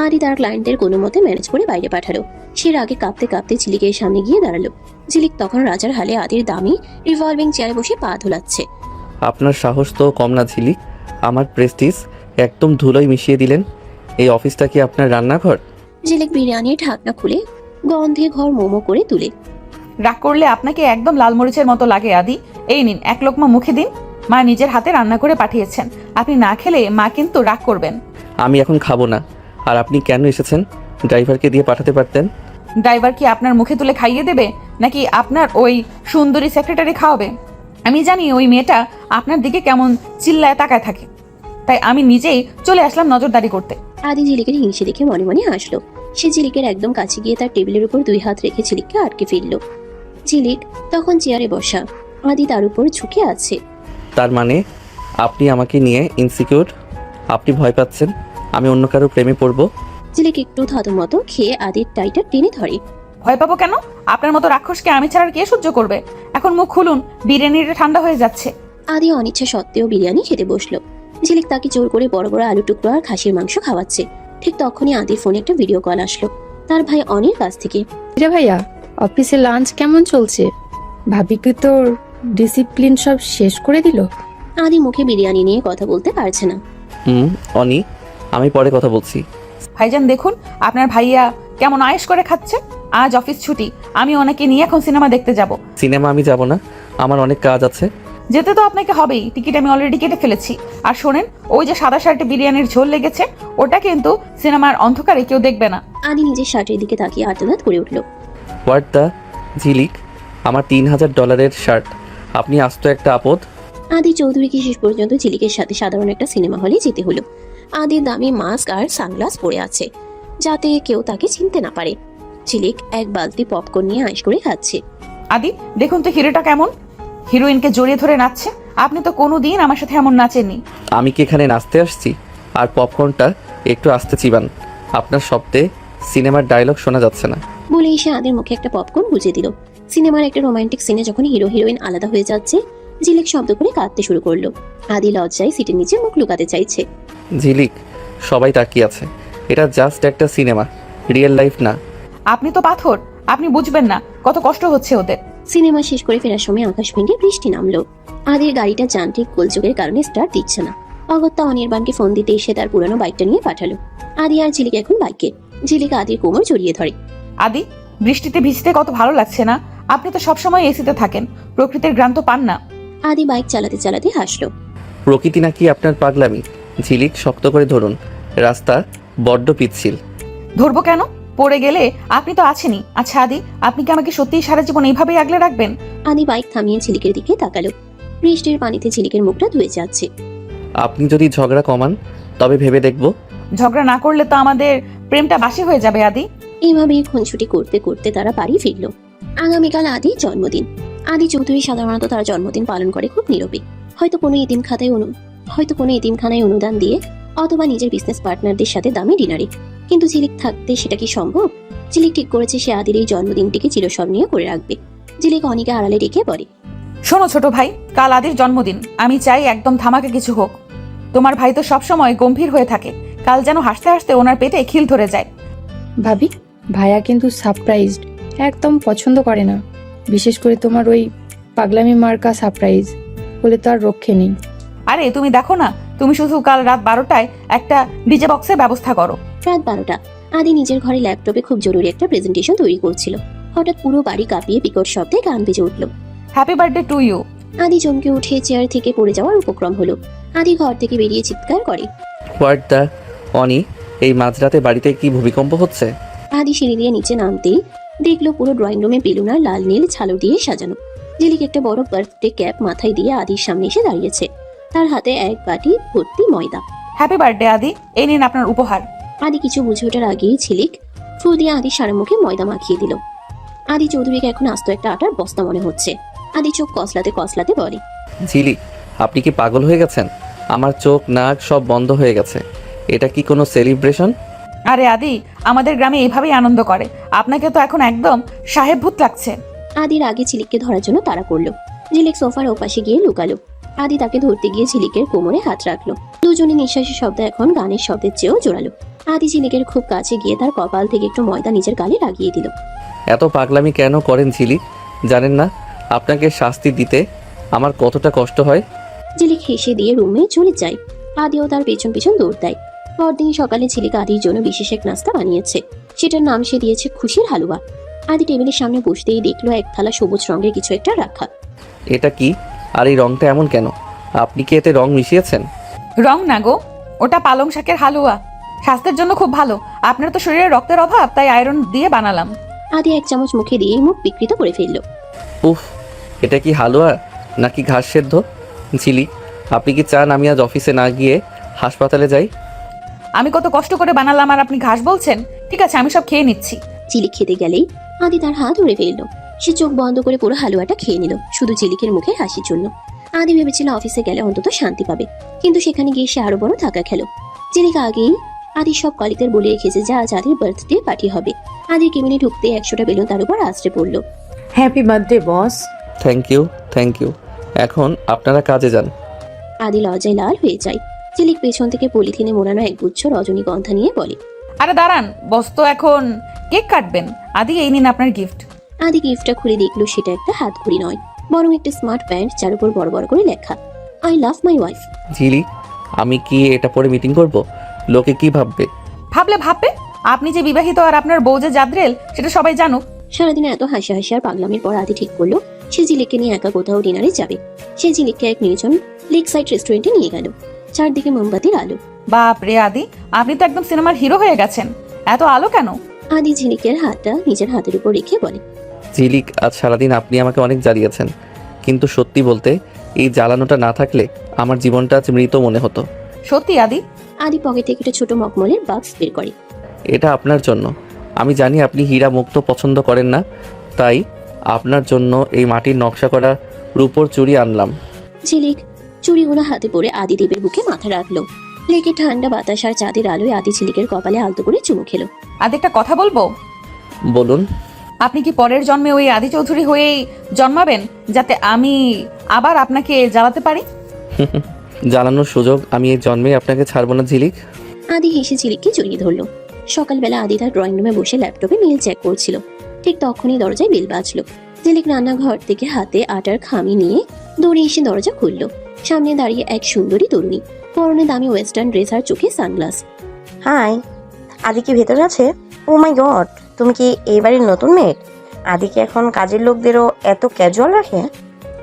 আদি তার ক্লায়েন্টদের কোনো মতে ম্যানেজ করে বাইরে পাঠালো। সে আগে কাঁপতে কাঁপতে ঝিলিকের সামনে গিয়ে দাঁড়ালো। ঝিলিক তখন রাজার হালে আদির দামি রিভলভিং চেয়ারে বসে পা ধুলাচ্ছে। আপনার সাহস তো কম না ঝিলিক, আমার প্রেস্টিজ একদম ধুলোয় মিশিয়ে দিলেন। এই অফিসটা কি আপনার রান্নাঘর? ঝিলিক বিরিয়ানির ঢাকনা খুলে গন্ধে ঘর মোমো করে তুলে। রাগ করলে আপনাকে একদম লাল মরিচের মতো লাগে আদি। এই নিন, এক লোকমা মুখে দিন। মা নিজের হাতে রান্না করে পাঠিয়েছেন, আপনি না খেলে মা কিন্তু রাগ করবেন। আমি এখন খাবো না। আর আপনি কেন এসেছেন? ড্রাইভারকে দিয়ে পাঠাতে পারতেন। ড্রাইভার কি আপনার মুখে তুলে খাইয়ে দেবে, নাকি আপনার ওই সুন্দরী সেক্রেটারি খাওয়াবে? আমি জানি ওই মেয়েটা আপনার দিকে কেমন চিল্লায় তাকায় থাকে, তাই আমি নিজেই চলে আসলাম নজরদারি করতে। আদি ঝিলিকের হিংসে দেখে মনে মনে হাসলো। সে ঝিলিকের একদম কাছে গিয়ে তার টেবিলের উপর 2 হাত রেখে ঝিলিককে আটকে ফেললো। ঝিলিক তখন চেয়ারে বসা, আদি তার উপর ঝুঁকে আছে। তার মানে আপনি আমাকে নিয়ে ইনসিকিউর? আপনি ভয় পাচ্ছেন আমি অন্য কারো প্রেমে পড়বো? ঝিলিক একটু থতমত খেয়ে আদির টাইটা টেনে ধরে। ভয় পাবো কেন? আপনার মতো রাক্ষসকে আমি ছাড়া কে সহ্য করবে? এখন মুখ খুলুন, বিরিয়ানিটা ঠান্ডা হয়ে যাচ্ছে। আদি অনিচ্ছা সত্ত্বেও বিরিয়ানি খেতে বসলো। ঝিলিক তাকে জোর করে বড় বড় আলু টুকরো আর খাসির মাংস খাওয়াচ্ছে। ঠিক তখনই আদির ফোনে একটা ভিডিও কল আসলো তার ভাই অনির কাছ থেকে। রে ভাইয়া, অফিসে লাঞ্চ কেমন চলছে? ভাবি কি তোর ডিসিপ্লিন সব শেষ করে দিল? আদি মুখে বিরিয়ানি নিয়ে কথা বলতে পারছে না। অনি, আমি পরে কথা বলছি। ভাইজান দেখুন আপনার ভাইয়া কেমন আয়েশ করে খাচ্ছে। আজ অফিস ছুটি, আমি ওনাকে নিয়ে এখন সিনেমা দেখতে যাব। সিনেমা আমি যাব না, আমার অনেক কাজ আছে। যেতে তো আপনাকে হবেই, টিকিট আমি অলরেডি কেটে ফেলেছি। আর শোনেন, ওই যে সাদা শার্টে বিরিয়ানির ঝোল লেগেছে, ওটা কিন্তু সিনেমার অন্ধকারে কেউ দেখবে না। আদি নিজের শার্টের দিকে তাকিয়ে আর্তনাদ করে উঠল। হোয়াট দ্য ঝিলিক, আমার $3000 শার্ট, আপনি আস্ত একটা আপদ। আদি চৌধুরীকে শেষ পর্যন্ত ঝিলিকের সাথে সাধারণ একটা সিনেমা হলে যেতে হলো। আদি দামি মাস্ক আর সানগ্লাস পরে আছে, যাতে কেউ তাকে চিনতে না পারে। ঝিলিক এক বালতি পপকর্ন নিয়ে আয়েশ করে খাচ্ছে। আদি দেখুন তো হিরোটা কেমন, হিরোইনকে জড়িয়ে ধরে নাচছে। আপনি তো কোনোদিন আমার সাথে এমন নাচেননি। আমি কি এখানে নাচতে আসছি? আর পপকর্নটা একটু আস্তে চিবান, আপনার শব্দে সিনেমার ডায়লগ শোনা যাচ্ছে না। বলে এসে আদির মুখে একটা পপকর্ন গুজে দিল। সিনেমার একটা রোমান্টিক সিনে যখন হিরো হিরোইন আলাদা হয়ে যাচ্ছে, ঝিলিক শব্দ করে কাঁদতে শুরু করলো। আদি লজ্জায় সিটের নিচে মুখ লুকাতে চাইছে। ঝিলিক, সবাই তাকিয়ে আছে, এটা জাস্ট একটা সিনেমা, রিয়েল লাইফ না। আপনি তো পাথর, আপনি বুঝবেন না কত কষ্ট হচ্ছে ওদের। সিনেমা শেষ করে ফেরার সময় আকাশ ভেঙে বৃষ্টি নামলো। আদির গাড়িটা যান্ত্রিক গোলযোগের কারণে স্টার্ট দিচ্ছে না। অগত্যা অনির্বাণকে ফোন দিতে এসে তার পুরনো বাইকটা নিয়ে পাঠালো। আদি আর ঝিলিক এখন বাইকে। ঝিলিক আদির কোমর জড়িয়ে ধরে। আদি, বৃষ্টিতে ভিজতে কত ভালো লাগছে না? আপনি তো সবসময় এসিতে থাকেন, প্রকৃতির গ্রাম তো পান না। আদি বাইক চালাতে চালাতে হাসলো। প্রকৃতি নাকি আপনার পাগলামি? ঝিলিক, শক্ত করে ধরুন, রাস্তা বড্ড পিচ্ছিল। ধরবো কেন? পড়ে গেলে আপনি তো আছেনই। আচ্ছা আদি, আপনি কি আমাকে সত্যিই সারা জীবন এইভাবেই আগলে রাখবেন? আদি বাইক থামিয়ে ঝিলিকের দিকে তাকালো। বৃষ্টির পানিতে ঝিলিকের মুখটা ধুয়ে যাচ্ছে। আপনি যদি ঝগড়া কমান তবে ভেবে দেখব। ঝগড়া না করলে তো আমাদের প্রেমটা বাসি হয়ে যাবে আদি। এইভাবেই খুনছুটি করতে করতে তারা বাড়ি ফিরল। আগামীকাল আদির জন্মদিন। আদি চৌধুরী সাধারণত তার জন্মদিন পালন করে খুব নীরবে। হয়তো কোনো এতিমখানায় অনুদান দিয়ে, অথবা নিজের বিজনেস পার্টনারদের সাথে দামি ডিনারে। কিন্তু ঝিলিক থাকতে সেটা কি সম্ভব? ঝিলিক ঠিক করেছে সে আদির এই জন্মদিনটিকে চিরস্মরণীয় করে রাখবে। ঝিলিক অনিকে আড়ালে রেখে বলে, শোনো ছোট ভাই, কাল আদির জন্মদিন, আমি চাই একদম ধামাকা কিছু হোক। তোমার ভাই তো সবসময় গম্ভীর হয়ে থাকে, কাল যেন হাসতে হাসতে ওনার পেটে খিল ধরে যায়। ভাবি, ভাইয়া কিন্তু সারপ্রাইজড একদম পছন্দ করে না, বিশেষ করে তোমার ওই পাগলামি মার্কা সারপ্রাইজ বলে তো আর রক্ষে নেই। আরে তুমি দেখো না, তুমি শুধু কাল রাত 12টায় একটা ডিজে বক্সের ব্যবস্থা করো। রাত 12টা। আদি নিজের ঘরে ল্যাপটপে খুব জরুরি একটা প্রেজেন্টেশন তৈরি করছিল। হঠাৎ পুরো বাড়ি কাঁপিয়ে বিকট শব্দে গান বেজে উঠল। Happy birthday to you. আদি চমকে উঠে চেয়ার থেকে পড়ে যাওয়ার উপক্রম হলো। আদি ঘর থেকে বেরিয়ে চিৎকার করে, হোয়াট দ্য অনি, এই মাঝরাতে বাড়িতে কি ভূমিকম্প হচ্ছে? আদি সিঁড়ি দিয়ে নিচে নামতেই দেখলো পুরো ড্রয়িং রুমে বেলুন আর লাল নীল ঝালর দিয়ে সাজানো। ঝিলিক একটা বড় বার্থডে ক্যাপ মাথায় দিয়ে আদির সামনে এসে দাঁড়িয়েছে। তার হাতে এক বাটি ভর্তি ময়দা। হ্যাপি বার্থডে আদি, এই নিন আপনার উপহার। আদি কিছু বুঝে ওঠার আগেই ঝিলিক ফু দিয়ে আদির সারা মুখে ময়দা মাখিয়ে দিল। আদি চৌধুরীকে এখন আস্ত একটা আটার বস্তা মনে হচ্ছে। আদি চোখ কসলাতে কসলাতে বলে, ঝিলিক, আপনি কি পাগল হয়ে গেছেন? আমার চোখ নাক সব বন্ধ হয়ে গেছে। এটা কি কোনো সেলিব্রেশন? আরে আদি, আমাদের গ্রামে এইভাবেই আনন্দ করে, আপনাকে তো এখন একদম সাহেব ভূত লাগছে। আদির আগে ঝিলিককে ধরার জন্য তাড়া করলো। ঝিলিক সোফার ওপাশে গিয়ে লুকালো। আদি তাকে ধরতে গিয়ে ঝিলিকের কোমরে হাত রাখলো। দুজনে নিঃশ্বাসের শব্দ এখন গানের শব্দের চেয়েও জোরালো। আদি ঝিলিকের খুব কাছে গিয়ে তার কপাল থেকে একটু ময়দা নিজের গালে লাগিয়ে দিল। এত পাগলামি কেন করেন ঝিলিক? জানেন না আপনাকে শাস্তি দিতে আমার কতটা কষ্ট হয়? ঝিলিক হেসে দিয়ে রুমে চলে যায়। আদিও তার পেছন পেছন দৌড় দেয়। পরদিন সকালে ঝিলিক আদির জন্য বিশেষ এক নাস্তা বানিয়েছে। সেটার নাম সে দিয়েছে খুশির হালুয়া। আদি টেবিলের সামনে বসতেই দেখলো এক থালা সবুজ রঙের কিছু একটা রাখা। এটা কি? আর এই রংটা এমন কেন? আপনি কি এতে রং মিশিয়েছেন? রং না গো, ওটা পালং শাকের হালুয়া, স্বাস্থ্যের জন্য খুব ভালো। আপনার তো শরীরে রক্তের অভাব, তাই আয়রন দিয়ে বানালাম। আদি এক চামচ মুখে দিয়ে মুখ বিকৃত করে ফেললো। উফ, এটা কি হালুয়া নাকি ঘাস সেদ্ধ? ঝিলিক, আপনি কি চান আমি আজ অফিসে না গিয়ে হাসপাতালে যাই? আমি কত কষ্ট করে বানালাম আর আপনি ঘাস বলছেন? ঠিক আছে, আমি সব খেয়ে নিচ্ছি। ঝিলিক খেতে গেলেই আদি তার হাত ধরে ফেললো। সে চোখ বন্ধ করে পুরো হালুয়াটা খেয়ে নিল, শুধু ঝিলিকের মুখে হাসির জন্য। আদি ভেবেছিল অফিসে গেলে অন্তত শান্তি পাবে, কিন্তু সেখানে গিয়ে সে আরো বড় ধাক্কা খেলো। ঝিলিক আগেই আদির সব কলিগদের বলে রেখেছে যে আজ আদির বার্থডে পার্টি হবে। আদির কেবিনে ঢুকতে 100টা বেলুন তার উপর আছড়ে পড়লো। Happy birthday boss. Thank you. এখন আপনারা কাজে যান। আদি লজ্জায় লাল হয়ে যায়। ঝিলিক পেছন থেকে পলিথিনে মোড়ানো এক গুচ্ছ রজনীগন্ধা নিয়ে বলে, আরে দাঁড়ান, বস তো এখন কেক কাটবেন। আদি, এই নিন আপনার গিফট। আদি গিফটটা খুলে দেখলো সেটা একটা হাত ঘড়ি নয়, বরং একটা স্মার্ট প্যান্ট, যার উপর বড় বড় করে লেখা আই লাভ মাই ওয়াইফ। ঝিলিক, আমি কি এটা পরে মিটিং করব? লোকে কি ভাববে? ভাবলে ভাববে, আপনি যে বিবাহিত আর আপনার বউ যে জাদ্রেল সেটা সবাই জানুক। সারাদিনে এত হাসি হাসি আর পাগলামির পর আদি ঠিক করলো সে ঝিলিককে নিয়ে একা কোথাও ডিনারে যাবে। সে ঝিলিককে এক নির্জন লেক সাইড রেস্টুরেন্টে নিয়ে গেল। চারদিকে মোমবাতির আলো। বাপ রে আদি, আপনি তো একদম সিনেমার হিরো হয়ে গেছেন, এত আলো কেন? আদি ঝিলিকের হাতটা নিজের হাতের উপর রেখে বলে, ঝিলিক, আজ সারাদিন আপনি আমাকে অনেক জ্বালিয়েছেন, কিন্তু সত্যি বলতে এই জ্বালানোটা না থাকলে আমার জীবনটা আজ মৃত মনে হতো। সত্যি আদি? আদি পকেট থেকে একটা ছোট মখমলের বাক্স বের করে। এটা আপনার জন্য। আমি জানি আপনি হীরা মুক্ত পছন্দ করেন না, তাই আপনার জন্য এই মাটির নকশা করা রূপোর চুড়ি আনলাম। ঝিলিক চুড়িগুলো হাতে পরে আদি দেবের বুকে মাথা রাখলো। লেকে ঠান্ডা বাতাস আর চাঁদের আলোয় আদি ঝিলিকের কপালে আলতো করে চুমু খেলো। আদি একটা কথা বলবো? বলুন। আপনি কি পরের জন্মে ওই আদি চৌধুরী হয়েই জন্মাবেন, যাতে আমি আবার আপনাকে জ্বালাতে পারি? জ্বালানোর সুযোগ আমি এই জন্মে আপনাকে ছাড়বো না ঝিলিক। আদি হেসে ঝিলিককে জড়িয়ে ধরলো। সকালবেলা আদি তার ড্রয়িং রুমে বসে ল্যাপটপে মেল চেক করছিল। ঠিক তখনই দরজায় বেল বাজলো। ঝিলিক রান্নাঘর থেকে হাতে আটার খামি নিয়ে দৌড়ে এসে দরজা খুললো। সামনে দাঁড়িয়ে এক সুন্দরী তরুণী, পরনে দামি ওয়েস্টার্ন ড্রেস আর চোখে সানগ্লাস। হাই, আদি কি ভেতরে আছে? ও মাই গড, তুমি কি এই বাড়ির নতুন মেয়ে? আদি কি এখন কাজের লোকদেরও এত ক্যাজুয়াল রাখে?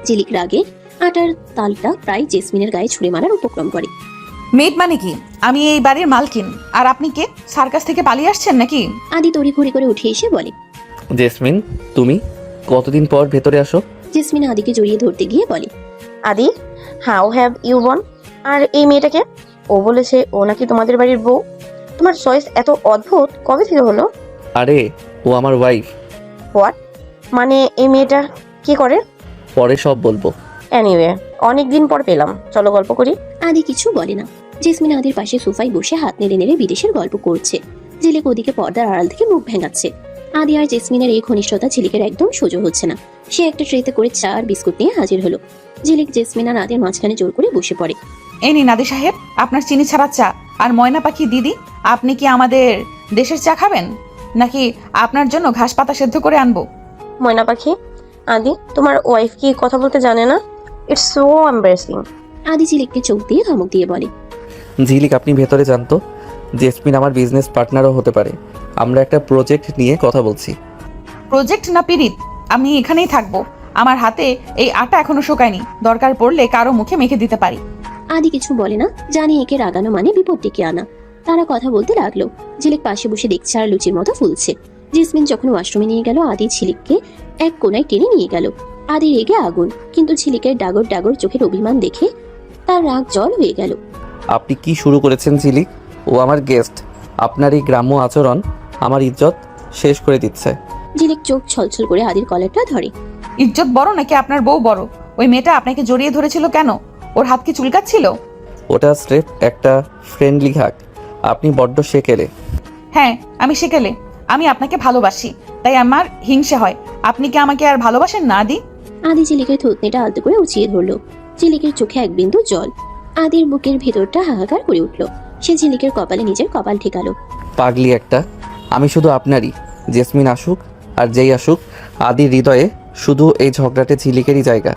ঝিলিক রাগে আটার তালটা প্রায় জেসমিনের গায়ে ছুঁড়ে মারার উপক্রম করে। মেড মানে কি? আমি এই বাড়ির মালকিন, আর আপনি কে? সার্কাস থেকে পালিয়ে আসছেন নাকি? আদি তড়িঘড়ি করে উঠে এসে বলে। জেসমিন, তুমি কতদিন পর ভেতরে আসো? জেসমিন আদিকে জড়িয়ে ধরতে গিয়ে বলে, আদি, হাউ হ্যাভ ইউ বন? আর এই মেয়েটাকে? ও বলেছে ও নাকি তোমাদের বাড়ির বউ। তোমার চয়েস এত অদ্ভুত, কবে থেকে হলো? আরে, ও আমার ওয়াইফ। হোয়াট? মানে এই মেয়েটা কি করে? পরে সব বলবো। এনিওয়ে, অনেকদিন পর পেলাম, চলো গল্প করি। আদি কিছু বলে না। জেসমিন আদির পাশে সোফায় বসে হাত নেড়ে নেড়ে বিদেশের গল্প করছে। ঝিলিক ওদিকে পর্দার আড়াল থেকে মুখ ভেঙাচ্ছে। আদি আর জেসমিনের এই ঘনিষ্ঠতা ঝিলিকের একদম সহ্য হচ্ছে না। সে একটা ট্রেতে করে চা আর বিস্কুট নিয়ে হাজির হলো। ঝিলিক জেসমিন আর আদির মাঝখানে জোর করে বসে পড়ে। এই নিন আদি সাহেব, আপনার চিনি ছাড়া চা। আর ময়না পাখি দিদি, আপনি কি আমাদের দেশের চা খাবেন, নাকি আপনার জন্য ঘাস পাতা সেদ্ধ করে আনবো? ময়না পাখি, আদি তোমার ওয়াইফ কি কথা বলতে জানে না? It's so embarrassing. আদি ঝিলিককে চোখ দিয়ে ধমক দিয়ে বলে, ঝিলিক, আপনি ভেতরে জানতো জেসমিন আমার বিজনেস পার্টনারও হতে পারে। আমরা একটা প্রজেক্ট নিয়ে কথা বলছি। প্রজেক্ট না পিরিত? আমি এখানেই থাকবো। আমার হাতে এই আটা এখনো শুকায়নি, দরকার পড়লে কারো মুখে মেখে দিতে পারি। আদি কিছু বলে না, জানি একে রাগানো মানে বিপদ ডেকে আনা। তারা কথা বলতে লাগলো। ঝিলিক পাশে বসে দেখছে আর লুচির মতো ফুলছে। জেসমিন যখন ওয়াশরুমে নিয়ে গেল, আদি ঝিলিককে এক কোনায় টেনে নিয়ে গেল। আদি রেগে আগুন, কিন্তু ঝিলিকের ডাগর ডাগর চোখের অভিমান দেখে তার রাগ জল হয়ে গেল। আপনি কি শুরু করেছেন ঝিলিক? ও আমার গেস্ট। আপনার এই গ্রাম্য আচরণ আমার ইজ্জত শেষ করে দিচ্ছে। ঝিলিক চোখ ছলছল করে আদির কলারটা ধরে। ইজ্জত বড় নাকি আপনার বউ বড়? ওই মেয়েটা আপনাকে জড়িয়ে ধরেছিল কেন? ওর হাত কি চুলকাচ্ছিল? ওটা স্রেফ একটা ফ্রেন্ডলি হাগ। আপনি বড্ড সেকেলে। হ্যাঁ, আমি সেকেলে। আমি আপনাকে ভালোবাসি, তাই আমার হিংসে হয়। আপনি কি আমাকে আর ভালোবাসেন না আদি? আদি ঝিলিকের থুতনিটা আলতো করে উঁচিয়ে ধরলো। ঝিলিকের চোখে এক বিন্দু জল। আদির বুকের ভেতরটা হাহাকার করে উঠল। সে ঝিলিকের কপালে নিজের কপাল ঠেকালো। পাগলি একটা, আমি শুধু আপনারই। জেসমিন আসুক আর যেই আসুক, আদির হৃদয়ে শুধু এই ঝগড়াটে ঝিলিকেরই জায়গা।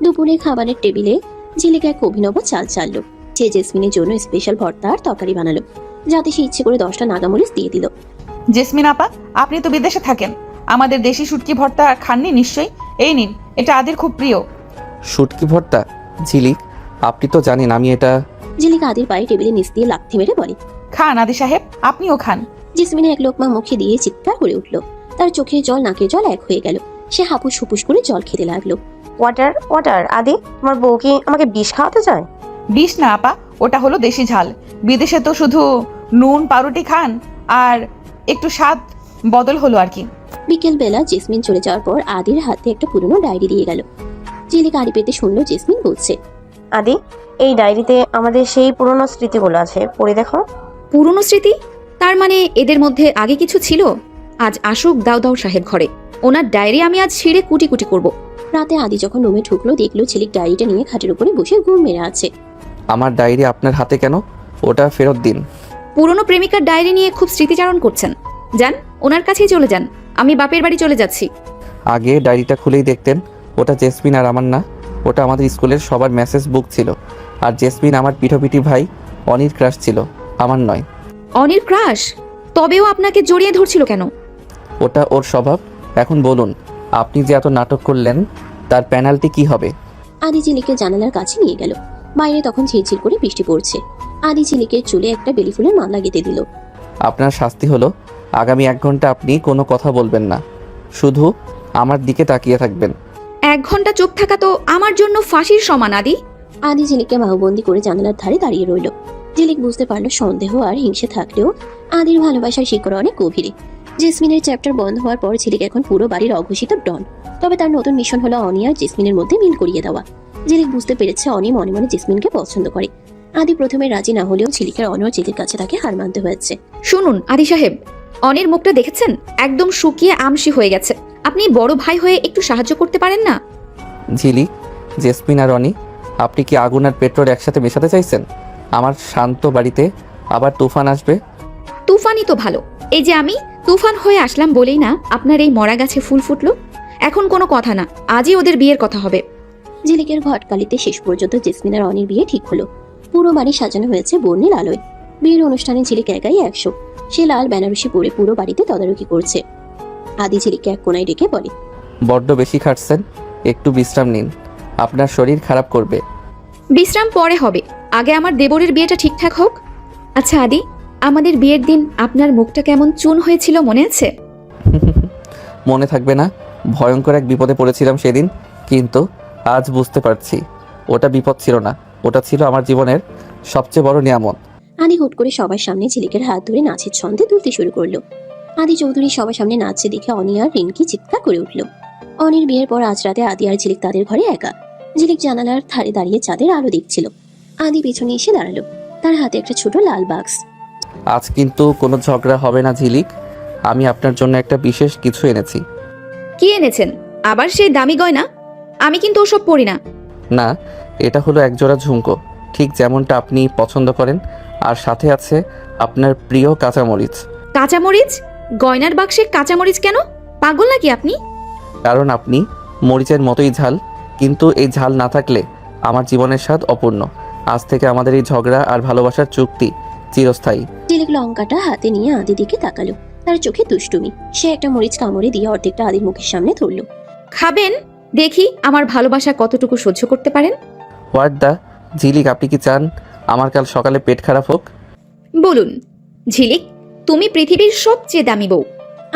দুপুরে খাবারের টেবিলে ঝিলিক এক অভিনব চাল চাললো। সে জেসমিনের জন্য স্পেশাল ভর্তা আর তরকারি বানালো, যাতে সে ইচ্ছে করে 10টা নাগামরিচ দিয়ে দিল। জেসমিন আপা, আপনি তো বিদেশে থাকেন, আমাদের দেশি শুটকি ভর্তা খাননি নিশ্চয়ই? এই নিন, এটা আদির খুব প্রিয়। শুটকি ভর্তা? ঝিলিক, আপনি তো জানেন আমি এটা। ঝিলিক আদির পায়ে টেবিলে নিচ দিয়ে লাথি মেরে বলে, খান আদি সাহেব, আপনিও খান। জেসমিনের এক লোকমা মুখে দিয়ে চিৎকার করে উঠল। তার চোখের জল নাকের জল এক হয়ে গেল। সে হাপুস হুপুস করে জল খেতে লাগলো। Water water. আদি, তোমার বউ কি আমাকে বিষ খাওয়াতে চায়? বিষ না আপা, ওটা হলো দেশি ঝাল। বিদেশে তো শুধু নুন পাউরুটি খান, আর একটু স্বাদ বদল হলো আর কি। বিকেল বেলা জেসমিন চলে যাওয়ার পর আদির হাতে একটা পুরনো ডায়েরি দিয়ে গেল। ঝিলিক আড়ি পেতে শুনলো জেসমিন বলছে, আদি, এই ডায়েরিতে আমাদের সেই পুরনো স্মৃতিগুলো আছে, পড়ে দেখো। পুরনো স্মৃতি? তার মানে এদের মধ্যে আগে কিছু ছিল? আজ আসুক দাও দাও সাহেব ঘরে, ওনার ডায়েরি আমি আজ ছিঁড়ে কুটি কুটি করব। রাতে আদি যখন রুমে ঢুকলো, দেখলো ঝিলিক ডায়েরিটা নিয়ে খাটের উপরে বসে ঘুম মেরে আছে। আমার ডায়েরি আপনার হাতে কেন? ওটা ফেরত দিন। পুরনো প্রেমিকার ডায়েরি নিয়ে খুব স্মৃতিচারণ করছেন। যান, ওনার কাছেই চলে যান, আমি বাপের বাড়ি চলে যাচ্ছি। আগে ডায়েরিটা খুলেই দেখতেন। ওটা জেসমিন আর আমার না, ওটা আমাদের স্কুলের সবার মেসেজ বুক ছিল। আর জেসমিন আমার পিঠোপিঠি ভাই অনির ক্রাশ ছিল, আমার নয়। অনির ক্রাশ? তবেও আপনাকে জড়িয়ে ধরছিল কেন? ওটা ওর স্বভাব। এখন বলুন, আপনি যে এত নাটক করলেন তার পেনাল্টি কি হবে? আদি ঝিলিককে জানালার কাছে নিয়ে গেল। বাইরে তখন ঝিরঝির করে বৃষ্টি পড়ছে। আদি ঝিলিকের চুলে একটা বেলি ফুলের মালা গেঁথে দিল। আপনার শাস্তি হলো আগামী 1 ঘন্টা আপনি কোনো কথা বলবেন না, শুধু আমার দিকে তাকিয়ে থাকবেন। 1 ঘন্টা চুপ থাকা তো আমার জন্য ফাঁসির সমান আদি। আদি ঝিলিককে বাহুবন্দি করে জানালার ধারে দাঁড়িয়ে রইল। ঝিলিক বুঝতে পারল সন্দেহ আর হিংসে থাকলেও আদির ভালোবাসার শিকড় অনেক গভীরে। জেসমিনের চ্যাপ্টার বন্ধ হওয়ার পর ঝিলিক এখন পুরো বাড়ির অঘোষিত ডন। তবে তার নতুন মিশন হলো অনি আর জেসমিনের মধ্যে মিল করিয়ে দেওয়া। ঝিলিক বুঝতে পেরেছে অনি মনে মনে জেসমিনকে পছন্দ করে। আদি প্রথমে রাজি না হলেও ঝিলিকের অনর জেদের কাছে তাকে হার মানতে হয়েছে। শুনুন আদি সাহেব, অনির মুখটা দেখেছেন? একদম শুকিয়ে আমসি হয়ে গেছে। আপনি বড় ভাই হয়ে একটু সাহায্য করতে পারেন না? ঝিলিক, জেসমিন আর রনি, আপনি কি আগুন আর পেট্রোল একসাথে মেশাতে চাইছেন? আমার শান্ত বাড়িতে আবার তুফান আসবে। তুফানই তো ভালো। এই যে আমি তুফান হয়ে আসলাম বলেই না আপনার এই মরা গাছে ফুল ফুটলো। এখন কোনো কথা না, আজই ওদের বিয়ের কথা হবে। ঝিলিকের ঘটকালিতে শেষ পর্যন্ত জেসমিন আর অনির বিয়ে ঠিক হলো। পুরো বাড়ি সাজানো হয়েছে বর্ণিল আলোয়। বিয়ের অনুষ্ঠানে ঝিলিক একাই 100। সে লাল বেনারসি পরে পুরো বাড়িতে তদারকি করছে। আদি ঝিলিককে এক কোনায় ডেকে বলে, বড্ড বেশি খাটছেন, একটু বিশ্রাম নিন, আপনার শরীর খারাপ করবে। বিশ্রাম পরে হবে, আগে আমার দেবরের বিয়েটা ঠিকঠাক হোক। আচ্ছা আদি, আমাদের বিয়ের দিন আপনার মুখটা কেমন চুন হয়েছিল মনে আছে? মনে থাকবে না? ভয়ঙ্কর এক বিপদে পড়েছিলাম সেদিন, কিন্তু আজ বুঝতে পারছি ওটা বিপদ ছিল না, ওটা ছিল আমার জীবনের সবচেয়ে বড় নিয়ামত। আদি হুট করে সবার সামনে ঝিলিকের হাত ধরে নাচের ছন্দে তুলতে শুরু করলো। আদি চৌধুরী সবার সামনে নাচছে দেখে অনি আর রিনকি চিৎকার করে উঠল। অনির বিয়ের পর আজ রাতে আদি আর ঝিলিক তাদের ঘরে একা। ঝিলিক জানালার ধারে দাঁড়িয়ে চাঁদের আলো দেখছিল। আদি পেছনে এসে দাঁড়ালো, তার হাতে একটা ছোট লাল বাক্স। আজ কিন্তু কোনো ঝগড়া হবে না ঝিলিক, আমি আপনার জন্য একটা বিশেষ কিছু এনেছি। কি এনেছেন? আবার সেই দামি গয়না? আমি কিন্তু ওসব পরি না। না, এটা হলো একজোড়া ঝুমকো, ঠিক যেমনটা আপনি পছন্দ করেন, আর সাথে আছে আপনার প্রিয় কাঁচামরিচ। কাঁচামরিচ? গয়নার বাক্সে কাঁচামরিচ কেন? পাগল নাকি আপনি? কারণ আপনি মরিচের মতোই ঝাল, কিন্তু এই ঝাল না থাকলে আমার জীবনের স্বাদ অপূর্ণ। আজ থেকে আমাদের এই ঝগড়া আর ভালোবাসার চুক্তি চিরস্থায়ী। ঝিলিক লঙ্কাটা হাতে নিয়ে আদি দিকে তাকালো, তার চোখে দুষ্টুমি। সে একটা মরিচ কামড়ে দিয়ে অর্ধেকটা আদির মুখের সামনে ধরলো। খাবেন? দেখি আমার ভালোবাসা কতটুকু সহ্য করতে পারেন। হোয়াট দা ঝিলিক, আপনি কি চান আমার কাল সকালে পেট খারাপ হোক? বলুন ঝিলিক, তুমি পৃথিবীর সবচেয়ে দামি বউ।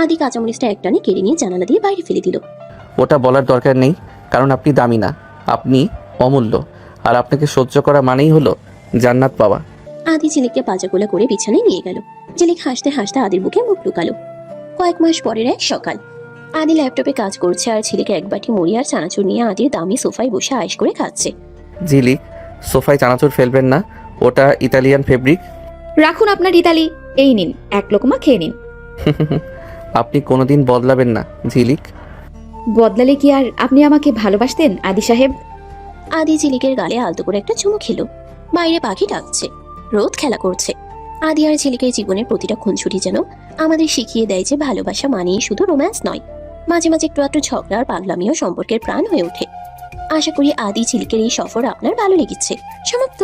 আদি কাঁচামরিচটা একটানে কেড়ে নিয়ে জানালা দিয়ে বাইরে ফেলে দিল। ওটা বলার দরকার নেই, কারণ আপনি দামি না, আপনি অমূল্য, আর আপনাকে সহ্য করা মানেই হলো জান্নাত পাওয়া। আদি ঝিলিককে পাজাগোলা করে বিছানায় নিয়ে গেল। ঝিলিক হাসতে হাসতে আদির বুকে মুখ লুকালো। কয়েক মাস পরের এক সকাল, আদি ল্যাপটপে কাজ করছে আর ঝিলিক এক বাটি মুড়ি আর চানাচুর নিয়ে আদির দামি সোফায় বসে আয়েশ করে খাচ্ছে। ঝিলিক, সোফায় চানাচুর ফেলবেন না, ওটা ইতালিয়ান ফেব্রিক। রাখুন আপনার ইতালি, এই নিন, এক লোকমা খেয়ে নিন। আপনি কোনোদিন বদলাবেন না ঝিলিক। বদলালে কি আর আপনি আমাকে ভালোবাসতেন আদি সাহেব? আদি ঝিলিকের গালে আলতো করে একটা চুমু খেলো। বাইরে পাখি ডাকছে, রোদ খেলা করছে। আদি আর ঝিলিকের জীবনের প্রতিটা খুনসুটি যেন আমাদের শিখিয়ে দেয় যে ভালোবাসা মানেই শুধু রোম্যান্স নয়, মাঝে মাঝে একটু একটু ঝগড়া আর পাগলামিও সম্পর্কের প্রাণ হয়ে ওঠে। আশা করি আদি ঝিলিকের এই সফর আপনার ভালো লেগেছে। সমাপ্ত।